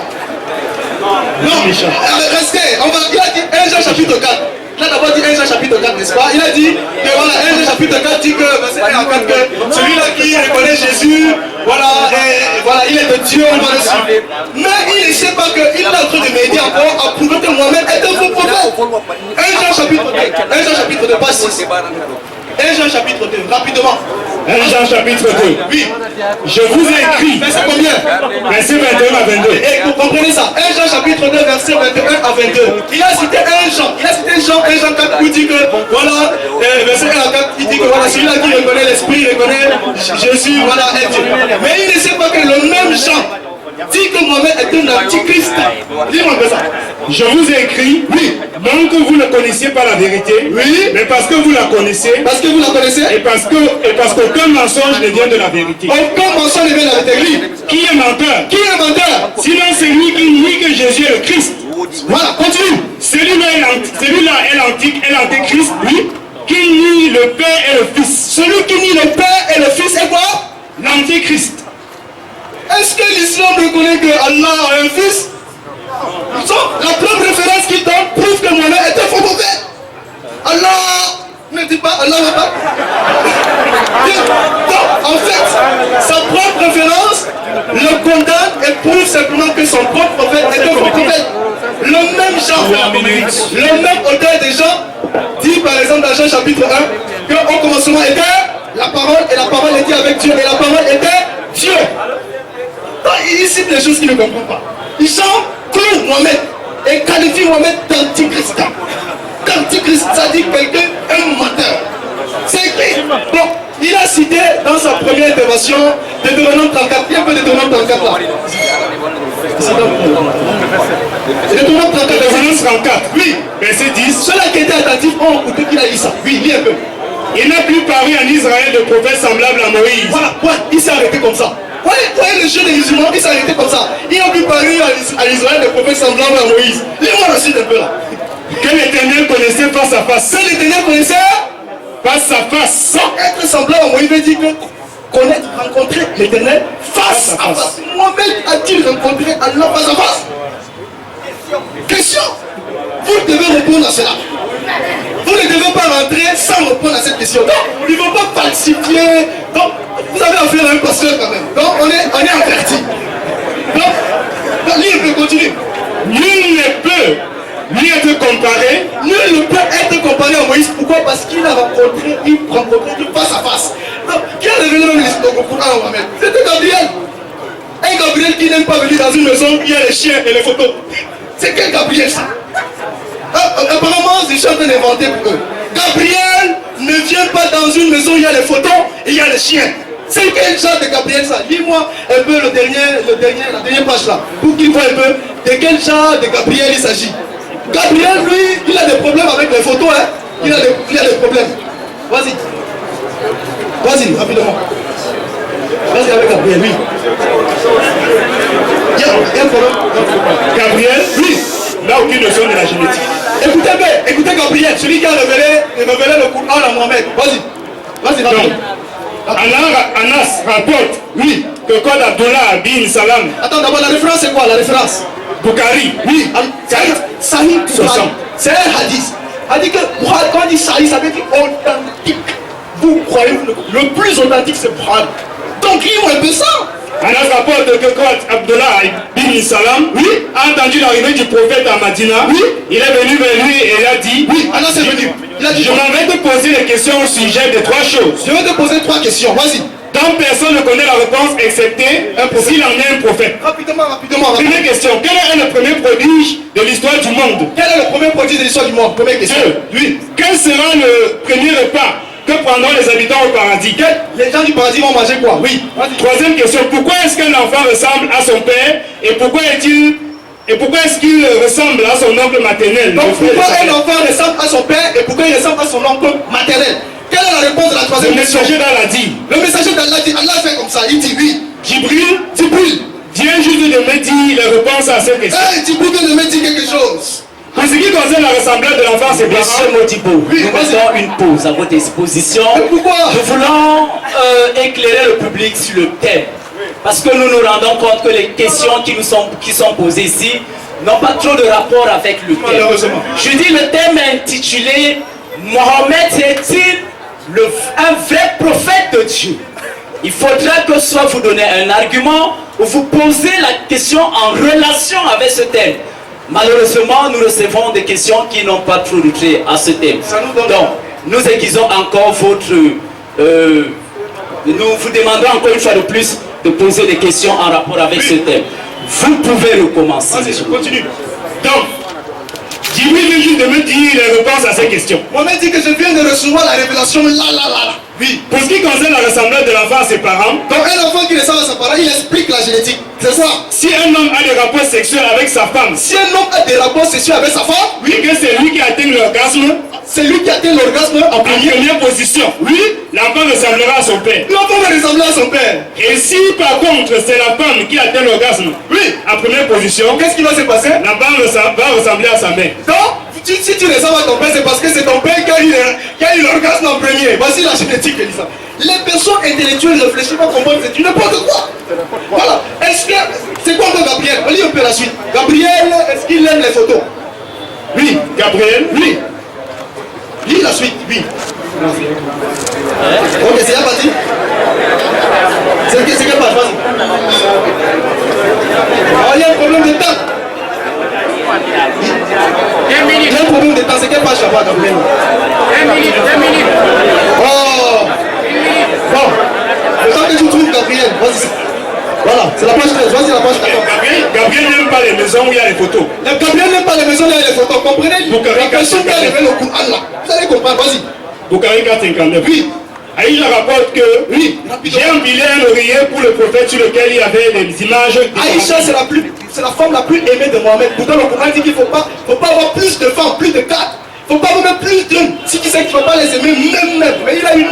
Non, restez. Il a dit 1 Jean chapitre 4. Il a d'abord dit 1 Jean chapitre 4, n'est-ce pas? Il a dit que voilà, 1 Jean chapitre 4 dit que verset 1 à 4 que celui-là qui reconnaît Jésus, voilà, il est de Dieu, on va le suivre. Mais il ne sait pas qu'il est en train de m'aider encore à prouver que Mohamed est un faux prophète. 1 Jean chapitre 2, 1 Jean chapitre 2, pas 6. 1 Jean chapitre 2, rapidement. 1 Jean chapitre 2. Oui. Je vous ai écrit. Verset combien? Verset 21 à 22. Et vous comprenez ça? 1 Jean chapitre 2, verset 21 à 22. Il a cité 1 Jean. Il a cité Jean 4 où il dit que, voilà, verset 1 à 4, il dit que voilà, celui-là qui reconnaît l'Esprit, reconnaît Jésus, voilà, est Dieu. Mais il ne sait pas que le même Jean dit que Mohamed est un antichrist. Dis-moi que ça. Je vous ai écrit, oui, non que vous ne connaissiez pas la vérité, oui, mais parce que vous la connaissez, et parce qu'aucun mensonge ne vient de la vérité. Aucun mensonge ne vient de la vérité. Qui est menteur? Qui est menteur? Sinon c'est lui qui nie que Jésus est le Christ. Voilà, continue. Celui-là est l'antéchrist, oui, qui nie le Père et le Fils. Celui qui nie le Père et le Fils est quoi? L'antéchrist. Est-ce que l'islam reconnaît que Allah a un fils? La première référence qu'il donne prouve que Mohamed est un faux prophète. Allah ne dit pas Allah va pas. Donc, en fait, sa propre référence le condamne et prouve simplement que son propre prophète est un faux prophète. Le même Jean, le même auteur des gens dit par exemple dans Jean chapitre 1 qu'au commencement était la parole et la parole était avec Dieu et la parole était Dieu. Donc, il cite des choses qu'il ne comprend pas. Ils sont contre Mohamed et qualifient Mohamed d'antichrist. D'antichrist, ça dit quelqu'un, un menteur. C'est écrit. Bon, il a cité dans sa première intervention Deutéronome 34. Il y a un peu Deutéronome 34 là. Deutéronome 34, oui, verset 10. Ceux-là qui étaient attentifs ont écouté qu'il a dit ça. Oui, lis un peu. Il n'a plus paru en Israël de prophète semblable à Moïse. Voilà, ouais, il s'est arrêté comme ça. Voyez le jeu des musulmans, il s'est arrêté comme ça. Il n'a plus paru à Israël de prophète semblable à Moïse. Lis-moi le suite un peu là. Que l'Éternel connaissait face à face. Que l'Éternel connaissait face à face. Sans être semblable à Moïse, veut dire que connaître, rencontrer l'Éternel face à face. Mohamed a-t-il rencontré Allah face à face? Question. Vous devez répondre à cela. Vous ne devez pas rentrer sans répondre à cette question. Donc, il ne faut pas falsifier. Donc, Vous avez affaire à un pasteur quand même. Donc on est averti. Donc, l'île peut continuer. Nul ne peut lui être comparé. Nul ne peut être comparé à Moïse. Pourquoi? Parce qu'il a rencontré Dieu face à face. Donc, qui a révélé même l'histoire au Coran à Mohamed? C'était Gabriel. Un Gabriel qui n'aime pas venir dans une maison où il y a les chiens et les photos. C'est quel Gabriel ça? Apparemment, je suis en train d'inventer pour eux. Gabriel ne vient pas dans une maison où il y a les photos et il y a les chiens. C'est quel genre de Gabriel ça? Lis-moi un peu la dernière page là, pour qu'il voit un peu de quel genre de Gabriel il s'agit. Gabriel, lui, il a des problèmes avec les photos, hein? Il a des problèmes. Vas-y. Vas-y, rapidement. Vas-y avec Gabriel, oui. Il y a un problème. Gabriel, oui, n'a aucune notion de la génétique. Écoutez Gabriel, celui qui a révélé le Coran à Mohamed. Vas-y, rapidement. Anas rapporte, oui, que quand Abdullah bin Salam. Attends, d'abord, la référence c'est quoi? La référence Bukhari, oui, Sahih Bukhari. C'est un hadith. Hadith que quand on dit Sahih, ça veut dire authentique. Vous croyez le plus authentique c'est Bukhari. Donc lis-moi un peu ça. Anas rapporte que quand Abdullah bin Salam, oui, a entendu l'arrivée du prophète à Madina, oui, il est venu vers lui et il a dit, oui, Anas est venu. Il a dit, je m'en vais te poser des questions au sujet de 3 choses. Je vais te poser 3 questions, vas-y. Donc personne ne connaît la réponse excepté s'il en est un prophète. Rapidement. Première question, quel est le premier prodige de l'histoire du monde? Quel est le premier prodige de l'histoire du monde? Première question. 2. Oui. Quel sera le premier repas que prendront les habitants au paradis? Les gens du paradis vont manger quoi? Oui. 3e question, pourquoi est-ce qu'un enfant ressemble à son père et pourquoi est-ce qu'il ressemble à son oncle maternel? Donc pourquoi un enfant ressemble à son père et pourquoi il ressemble à son oncle maternel? Quelle est la réponse de la 3e question? Le messager d'Allah dit. Le messager d'Allah dit, Allah fait comme ça, il dit oui. Jibril vient juste de me dire la réponse à cette question. Jibril vient de me dire quelque chose. En ce qui concerne la ressemblance de l'enfant, c'est Monsieur Modibo, oui, nous mettons une pause à votre exposition. Pourquoi? Nous voulons éclairer le public sur le thème. Parce que nous nous rendons compte que les questions qui sont posées ici n'ont pas trop de rapport avec le thème. Je dis le thème est intitulé Mohamed est-il un vrai prophète de Dieu? Il faudra que soit vous donnez un argument ou vous posez la question en relation avec ce thème. Malheureusement, nous recevons des questions qui n'ont pas trop de trait à ce thème. Donc, nous aiguisons encore votre... nous vous demandons encore une fois de plus de poser des questions en rapport avec ce thème. Vous pouvez recommencer. Vas-y, je continue. Donc, Jibril vient juste de me dire les réponses à ces questions. Mohamed dit que je viens de recevoir la révélation là. Oui. Pour ce qui concerne la ressemblance de l'enfant à ses parents, donc un enfant qui ressemble à ses parents, il explique la génétique. C'est quoi? Si un homme a des rapports sexuels avec sa femme, si un homme a des rapports sexuels avec sa femme, oui, que c'est lui qui atteint l'orgasme, c'est lui qui atteint l'orgasme en première position. Oui, l'enfant ressemblera à son père. L'enfant va ressembler à son père. Et si par contre c'est la femme qui atteint l'orgasme, oui, en première position, qu'est-ce qui va se passer? L'enfant va ressembler à sa mère. Donc, si tu ressembles à ton père, c'est parce que c'est ton père qui a eu l'orgasme en premier. Voici la génétique, Elisa. Les personnes intellectuelles réfléchissent pas comprendre, c'est du n'importe quoi. Voilà. C'est quoi encore Gabriel? On lit un peu la suite. Gabriel, est-ce qu'il aime les photos? Oui. Gabriel? Oui. Lis la suite, oui. Ok, c'est la partie. C'est quelle page? Vas-y. Oh, il y a un problème de temps. Il y a un problème de temps, c'est quelle page là-bas, Gabriel? 2 minutes. Oh. Bon. Le temps que tu trouves Gabriel, vas-y. Voilà, c'est la page 13, vas-y la page 14. Gabriel n'aime pas les maisons où il y a les photos. Gabriel n'aime pas les maisons où il y a les photos, comprenez? La personne qui a levé le Coran là, vous allez comprendre, vas-y. Bukhari 459. Oui. Aïcha rapporte que oui, j'ai empilé un oreiller pour le prophète sur lequel il y avait des images. Aïcha, c'est la femme la plus aimée de Mohamed. Pourtant, le Coran dit qu'il ne faut pas avoir plus de femmes, plus de 4. Il ne faut pas avoir même plus d'une. Si tu sais qu'il ne faut pas les aimer, même. Mais il a eu 9.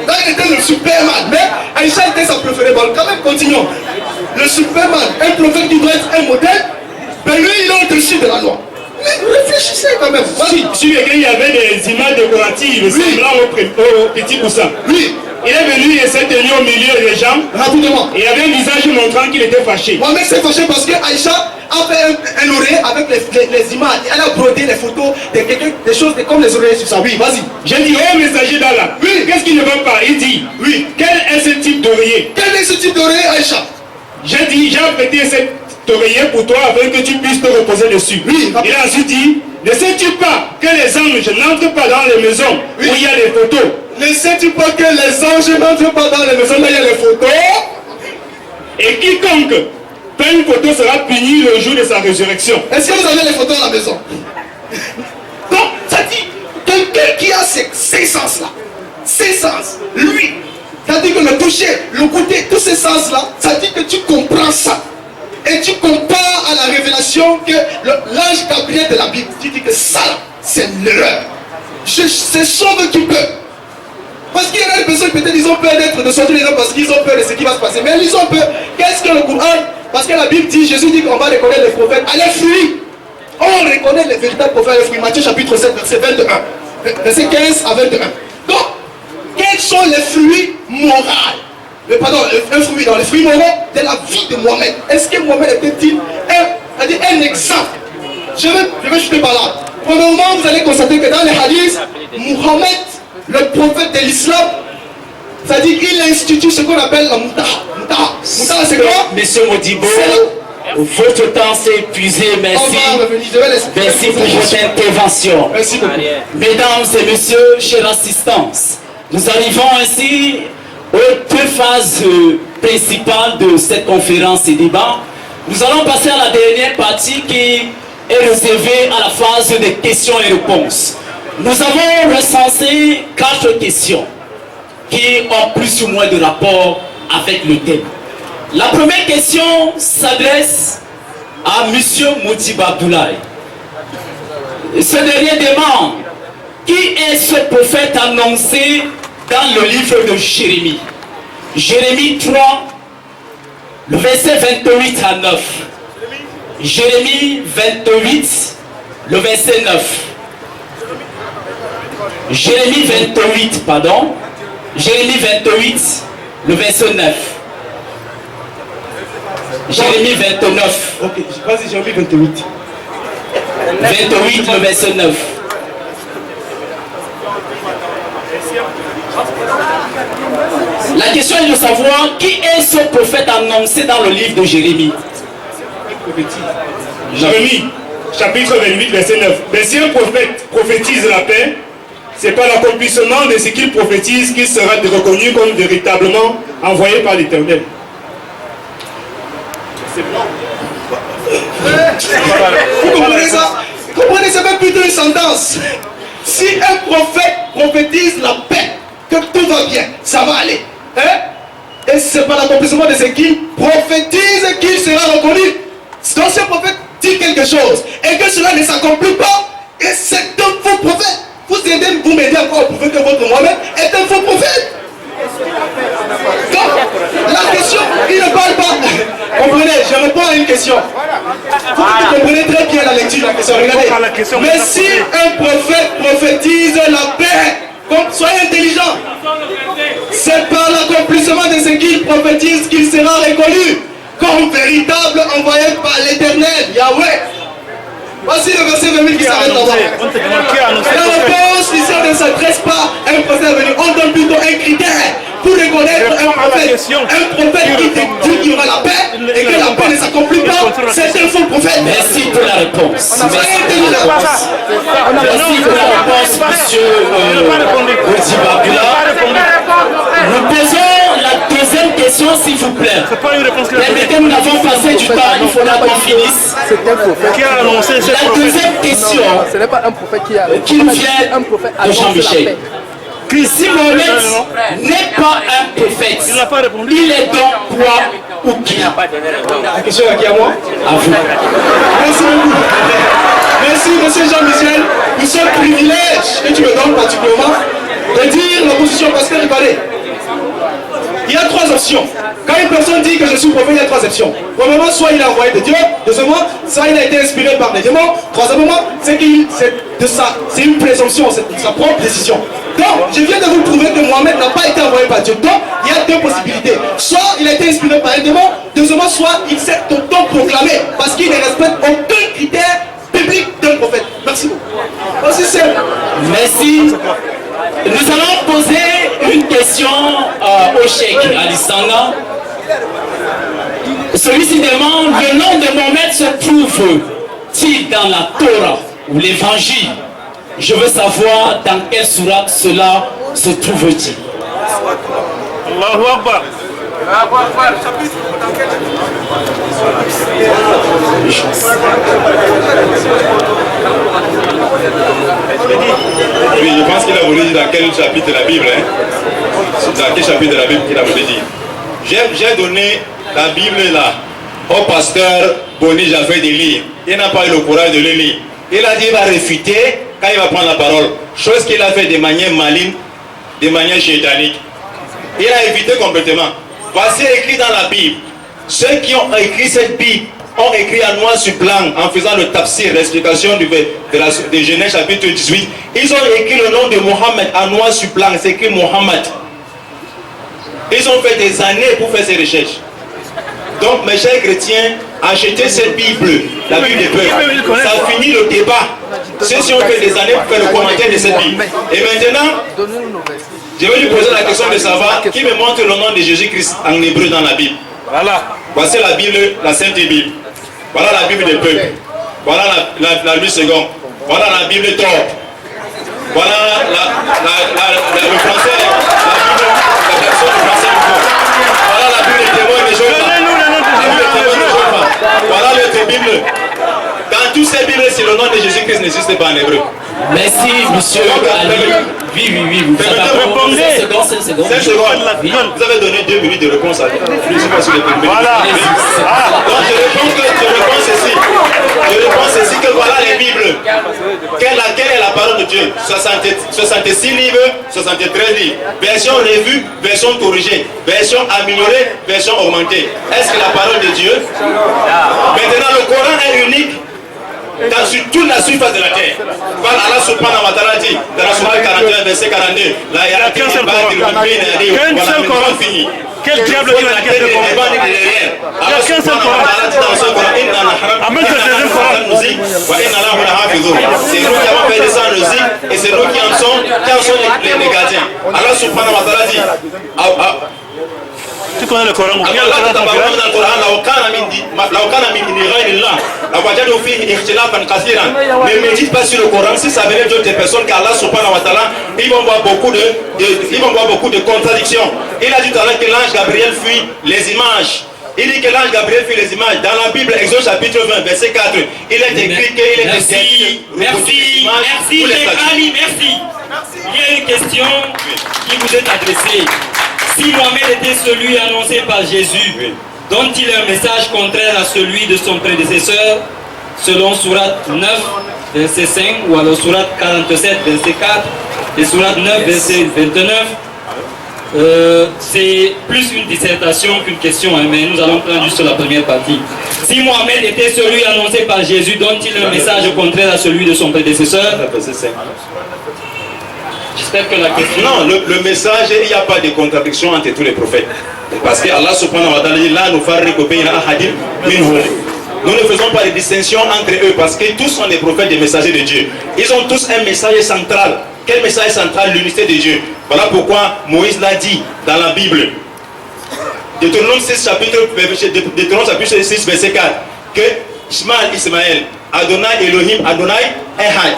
Là, il était le Superman. Mais Aïcha était sa préférée. Bon, quand même, continuons. Le Superman, un prophète qui doit être un modèle, ben lui, il est au-dessus de la loi. Mais réfléchissez quand même. Sur lesquelles il y avait des images décoratives semblant au petit poussin. Oui. Il est venu et s'est tenu au milieu des jambes. Rapidement. Et il avait un visage montrant qu'il était fâché. Mohamed s'est fâché parce que Aïcha a fait un oreiller avec les images. Elle a brodé les photos, des choses comme les oreillers sur ça. Oui, vas-y. J'ai dit, oh messager d'Allah. Oui. qu'est-ce qu'il ne va pas? Il dit, oui, quel est ce type d'oreiller? Quel est ce type d'oreiller, Aïcha? J'ai dit, j'ai prêté cet oreiller pour toi afin que tu puisses te reposer dessus. Oui. Il a ensuite dit, ne sais-tu pas que les anges n'entrent pas dans les maisons où il y a des photos? Ne sais-tu pas que les anges n'entrent pas dans les maisons où il y a les photos? Et quiconque fait une photo sera puni le jour de sa résurrection. Est-ce que vous avez les photos à la maison? Donc, ça dit, quelqu'un qui a ces sens-là, ces sens, lui, ça dit que le toucher, le goûter, tous ces sens-là, ça dit que tu comprends ça. Et tu compares à la révélation que l'ange Gabriel de la Bible, tu dis que ça, c'est l'erreur. C'est sauve qui peut. Parce qu'il y a des personnes, peut-être, ils ont peur d'être de sortir les hommes parce qu'ils ont peur de ce qui va se passer. Mais ils ont peur. Qu'est-ce que le Coran? Parce que la Bible dit, Jésus dit qu'on va reconnaître les prophètes à leurs fruits. On reconnaît les véritables prophètes à leurs fruits. Matthieu chapitre 7, verset 21. Verset 15 à 21. Donc, quels sont les fruits moraux? Pardon, les fruits moraux de la vie de Mohamed. Est-ce que Mohamed était-il un exemple? Je vais chuter par là. Premièrement, vous allez constater que dans les hadiths, Mohamed, le prophète de l'islam, c'est-à-dire qu'il institue ce qu'on appelle la Moutaha. Moutaha, c'est quoi? Monsieur Modibo, votre temps s'est épuisé. Merci. Merci pour votre intervention. Merci beaucoup. Mesdames et messieurs, chère assistance, nous arrivons ainsi aux deux phases principales de cette conférence et débat. Nous allons passer à la dernière partie qui est réservée à la phase des questions et réponses. Nous avons recensé 4 questions qui ont plus ou moins de rapport avec le thème. La première question s'adresse à M. Modibo Abdoulaye. Ce dernier demande, qui est ce prophète annoncé dans le livre de Jérémie? Jérémie 3, le verset 28 à 9. Jérémie 28, le verset 9. Jérémie 28, pardon. Jérémie 28, le verset 9. Jérémie 29. Ok, vas-y, Jérémie 28. 28, le verset 9. La question est de savoir qui est ce prophète annoncé dans le livre de Jérémie. Jérémie, chapitre 28, verset 9. Mais si un prophète prophétise la paix, c'est par l'accomplissement de ce qu'il prophétise qu'il sera reconnu comme véritablement envoyé par l'Éternel. Vous comprenez ça? Vous comprenez, c'est même plutôt une sentence. Si un prophète prophétise la paix, que tout va bien, ça va aller. Hein? Et c'est par l'accomplissement de ce qu'il prophétise qu'il sera reconnu. Donc si un prophète dit quelque chose et que cela ne s'accomplit pas, et c'est un faux prophète. Vous aidez, vous m'aidez encore à prouver que votre Mohamed est un faux prophète. Donc, la question, il ne parle pas. Comprenez, je réponds à une question. Vous comprenez très bien la lecture de la question. Regardez. Mais si un prophète prophétise la paix, soyez intelligents. C'est par l'accomplissement de ce qu'il prophétise qu'il sera reconnu comme véritable envoyé par l'Éternel, Yahweh. Voici le verset 28 qui s'arrête là-bas. La réponse ici ne s'adresse pas à un prophète venu. On donne plutôt un critère pour reconnaître un prophète. Un prophète qui te dit qu'il y aura la paix et que la paix ne s'accomplit pas, c'est un faux prophète. Merci pour la réponse. Merci pour la réponse, monsieur Modibo Abdoulaye. Nous posons la deuxième question, s'il vous plaît. Permettez, nous avons passé du temps, il faudra qu'on finisse. La deuxième question, ce n'est pas un prophète qui nous vient de Jean-Michel. Si Mohamed n'est pas un prophète, il est donc quoi ou qui? La question est à qui, à moi? À vous. Merci beaucoup. Merci, monsieur Jean-Michel, pour ce privilège que tu me donnes particulièrement de dire la position, parce que regardez, il y a 3 options. Quand une personne dit que je suis prophète, il y a 3 options. Premièrement, soit il est envoyé de Dieu. Deuxièmement, soit il a été inspiré par des démons. Troisièmement, c'est une présomption, c'est sa propre décision. Donc, je viens de vous prouver que Mohamed n'a pas été envoyé par Dieu. Donc, il y a 2 possibilités. Soit il a été inspiré par un démon. Deuxièmement, soit il s'est auto-proclamé parce qu'il ne respecte aucun critère biblique d'un prophète. Merci beaucoup. Aussi simple. Merci. Nous allons poser question au cheikh Ali Sanga. Celui-ci demande, le nom de Mohamed se trouve-t-il dans la Torah ou l'Évangile? Je veux savoir dans quelle sourate cela se trouve-t-il. Allahu Akbar. Oui, je pense qu'il a voulu dire dans quel chapitre de la Bible, hein? Dans quel chapitre de la Bible qu'il a voulu dire. J'ai donné la Bible là au pasteur Boni Jaffé de lire. Il n'a pas eu le courage de le lire. Il a dit qu'il va réfuter quand il va prendre la parole. Chose qu'il a fait de manière maligne, de manière chétanique. Il a évité complètement. Voici écrit dans la Bible. Ceux qui ont écrit cette Bible ont écrit à noir sur blanc en faisant le tafsir, l'explication de Genèse chapitre 18. Ils ont écrit le nom de Mohammed à noir sur blanc. C'est écrit Mohammed. Ils ont fait des années pour faire ces recherches. Donc, mes chers chrétiens, achetez cette Bible, la Bible des peuples. Ça finit le débat. Ceux-ci ont fait des années pour faire le commentaire de cette Bible. Et maintenant, je vais lui poser la question de savoir qui me montre le nom de Jésus-Christ en hébreu dans la Bible. Voilà. Voici la Bible, la Sainte Bible. Voilà la Bible des peuples. Voilà la Louis II. Voilà la Bible Thor. Voilà le français, la Bible, la version du français. Voilà la Bible des témoins de Jéhovah. Voilà l'autre Bible. Dans toutes ces Bibles, si le nom de Jésus-Christ n'existe pas en hébreu. Merci, monsieur Ali. Oui, vous avez répondu. 5 secondes. Vous avez donné 2 minutes de réponse à lui. Je ne sais pas si vous avez. Voilà. Donc je réponds ceci. Je réponds ceci que voilà les Bibles. Quelle est la parole de Dieu? 66 livres, 73 livres. Version revue, version corrigée. Version améliorée, version augmentée. Est-ce que la parole de Dieu? Maintenant, le Coran est unique sur toute la surface de la terre. Voilà, Allah subhanahu wa ta'ala dit dans la sourate 41, verset 42. Là, il y a qu'un seul Coran. Quel diable dit la question de Coran? Il y a qu'un seul Coran. Amène le deuxième Coran. C'est nous qui avons fait ça en musique et c'est nous qui en sommes les gardiens. Allah subhanahu wa ta'ala dit. Tu connais le Coran? Ne médite pas sur le Coran. Si ça venait d'autres personnes qu'Allah subhanahu wa ta'ala, ils vont voir beaucoup de contradictions. Il a dit tout à l'heure que l'ange Gabriel fuit les images. Il dit que l'ange Gabriel fuit les images. Dans la Bible, Exode chapitre 20, verset 4, il est écrit qu'il est interdit. Merci, Ali, merci. Il y a une question qui vous est adressée. Si Mohamed était celui annoncé par Jésus, donne-t-il un message contraire à celui de son prédécesseur, selon Sourate 9, verset 5, ou alors Sourate 47, verset 4, et Sourate 9, verset 29? C'est plus une dissertation qu'une question, hein, mais nous allons prendre juste la première partie. Si Mohamed était celui annoncé par Jésus, donne-t-il un message contraire à celui de son prédécesseur? J'espère que la question... Non, le message, il n'y a pas de contradiction entre tous les prophètes. Parce que Allah subhanahu wa ta'ala dit là, nous ne faisons pas de distinction entre eux parce que tous sont des prophètes, des messagers de Dieu. Ils ont tous un message central. Quel message central? L'unité de Dieu. Voilà pourquoi Moïse l'a dit dans la Bible. Deutéronome 6, chapitre 6, verset 4. Que Ismaël, Adonai Elohim, Adonai Ehad.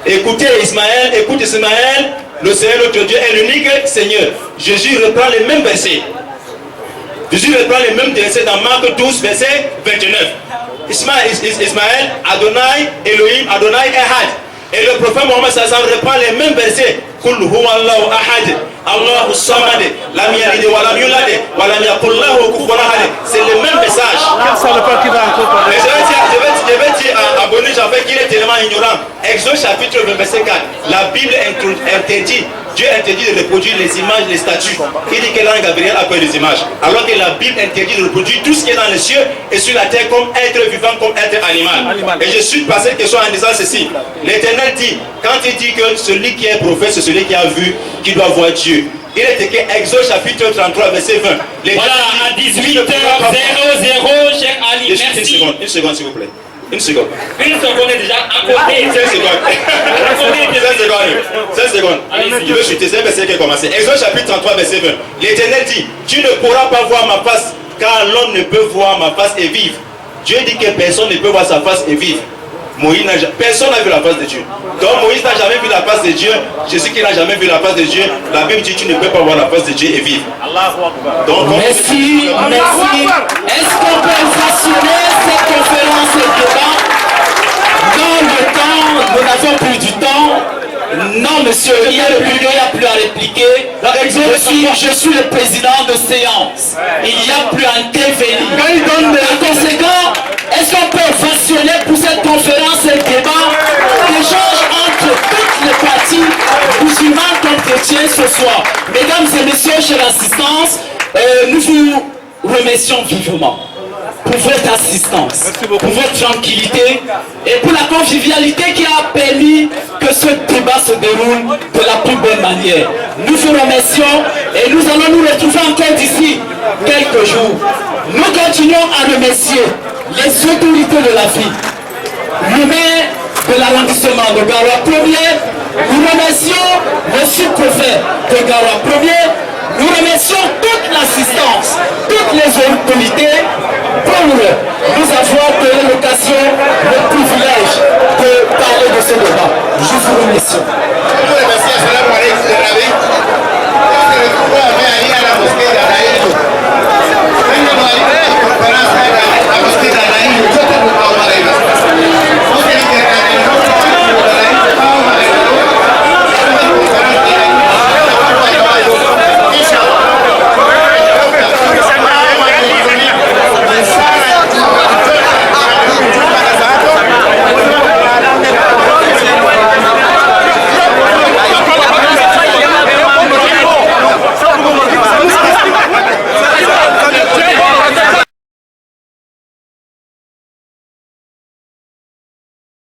Écoutez Ismaël, le Seigneur notre Dieu est l'unique Seigneur. Jésus reprend les mêmes versets. Jésus reprend les mêmes versets dans Marc 12, verset 29. Ismaël, Adonai, Elohim, Adonai, Ehad. Et le prophète Mohammed Sassam reprend les mêmes versets. Kul huwa Allahu ahad, Allahu samad, lam yalid wa lam yulad, wa lam yakul lahu kufuwan ahad. C'est le même message. Je vais dire à Boni Jaffé qu'il est tellement ignorant. Exode chapitre 20, verset 4. La Bible interdit. Dieu interdit de reproduire les images, les statues. Il dit que l'ange Gabriel a peur des images. Alors que la Bible interdit de reproduire tout ce qui est dans les cieux et sur la terre comme être vivant, comme être animal. Et je suis passé cette question en disant ceci. L'Éternel dit, quand il dit que celui qui est prophète, c'est celui qui a vu, qui doit voir Dieu. Il est écrit Exode chapitre 33, verset 20. Voilà, à 18h00, cher Ali, merci. Une seconde, s'il vous plaît. Une seconde. Une seconde est déjà à côté. 5 secondes. 5 secondes. Je veux chuter, c'est un verset qui a commencé. Exode chapitre 33, verset 20. L'Éternel dit, tu ne pourras pas voir ma face, car l'homme ne peut voir ma face et vivre. Dieu dit que personne ne peut voir sa face et vivre. Personne n'a vu la face de Dieu. Donc Moïse n'a jamais vu la face de Dieu. Jésus qui n'a jamais vu la face de Dieu. La Bible dit tu ne peux pas voir la face de Dieu et vivre. Donc, merci. Est-ce qu'on peut façonner cette conférence et débat dans le temps? Nous n'avons plus du temps. Non, monsieur, il n'y a plus à répliquer. Je suis le président de séance. Il n'y a plus à intervenir. Par conséquent, est-ce qu'on peut façonner pour cette conférence et débat d'échange entre toutes les parties musulmanes comme chrétiennes ce soir? Mesdames et messieurs, chère assistance, nous vous remercions vivement pour votre assistance, pour votre tranquillité et pour la convivialité qui a permis que ce débat se déroule de la plus belle manière. Nous vous remercions et nous allons nous retrouver encore d'ici quelques jours. Nous continuons à remercier les autorités de la ville, le maire de l'arrondissement de Garoua 1er, nous remercions le sous-préfet de Garoua 1er, nous remercions toute l'assistance, toutes les autorités pour nous avoir donné l'occasion, le privilège de parler de ce débat. Je vous remercie.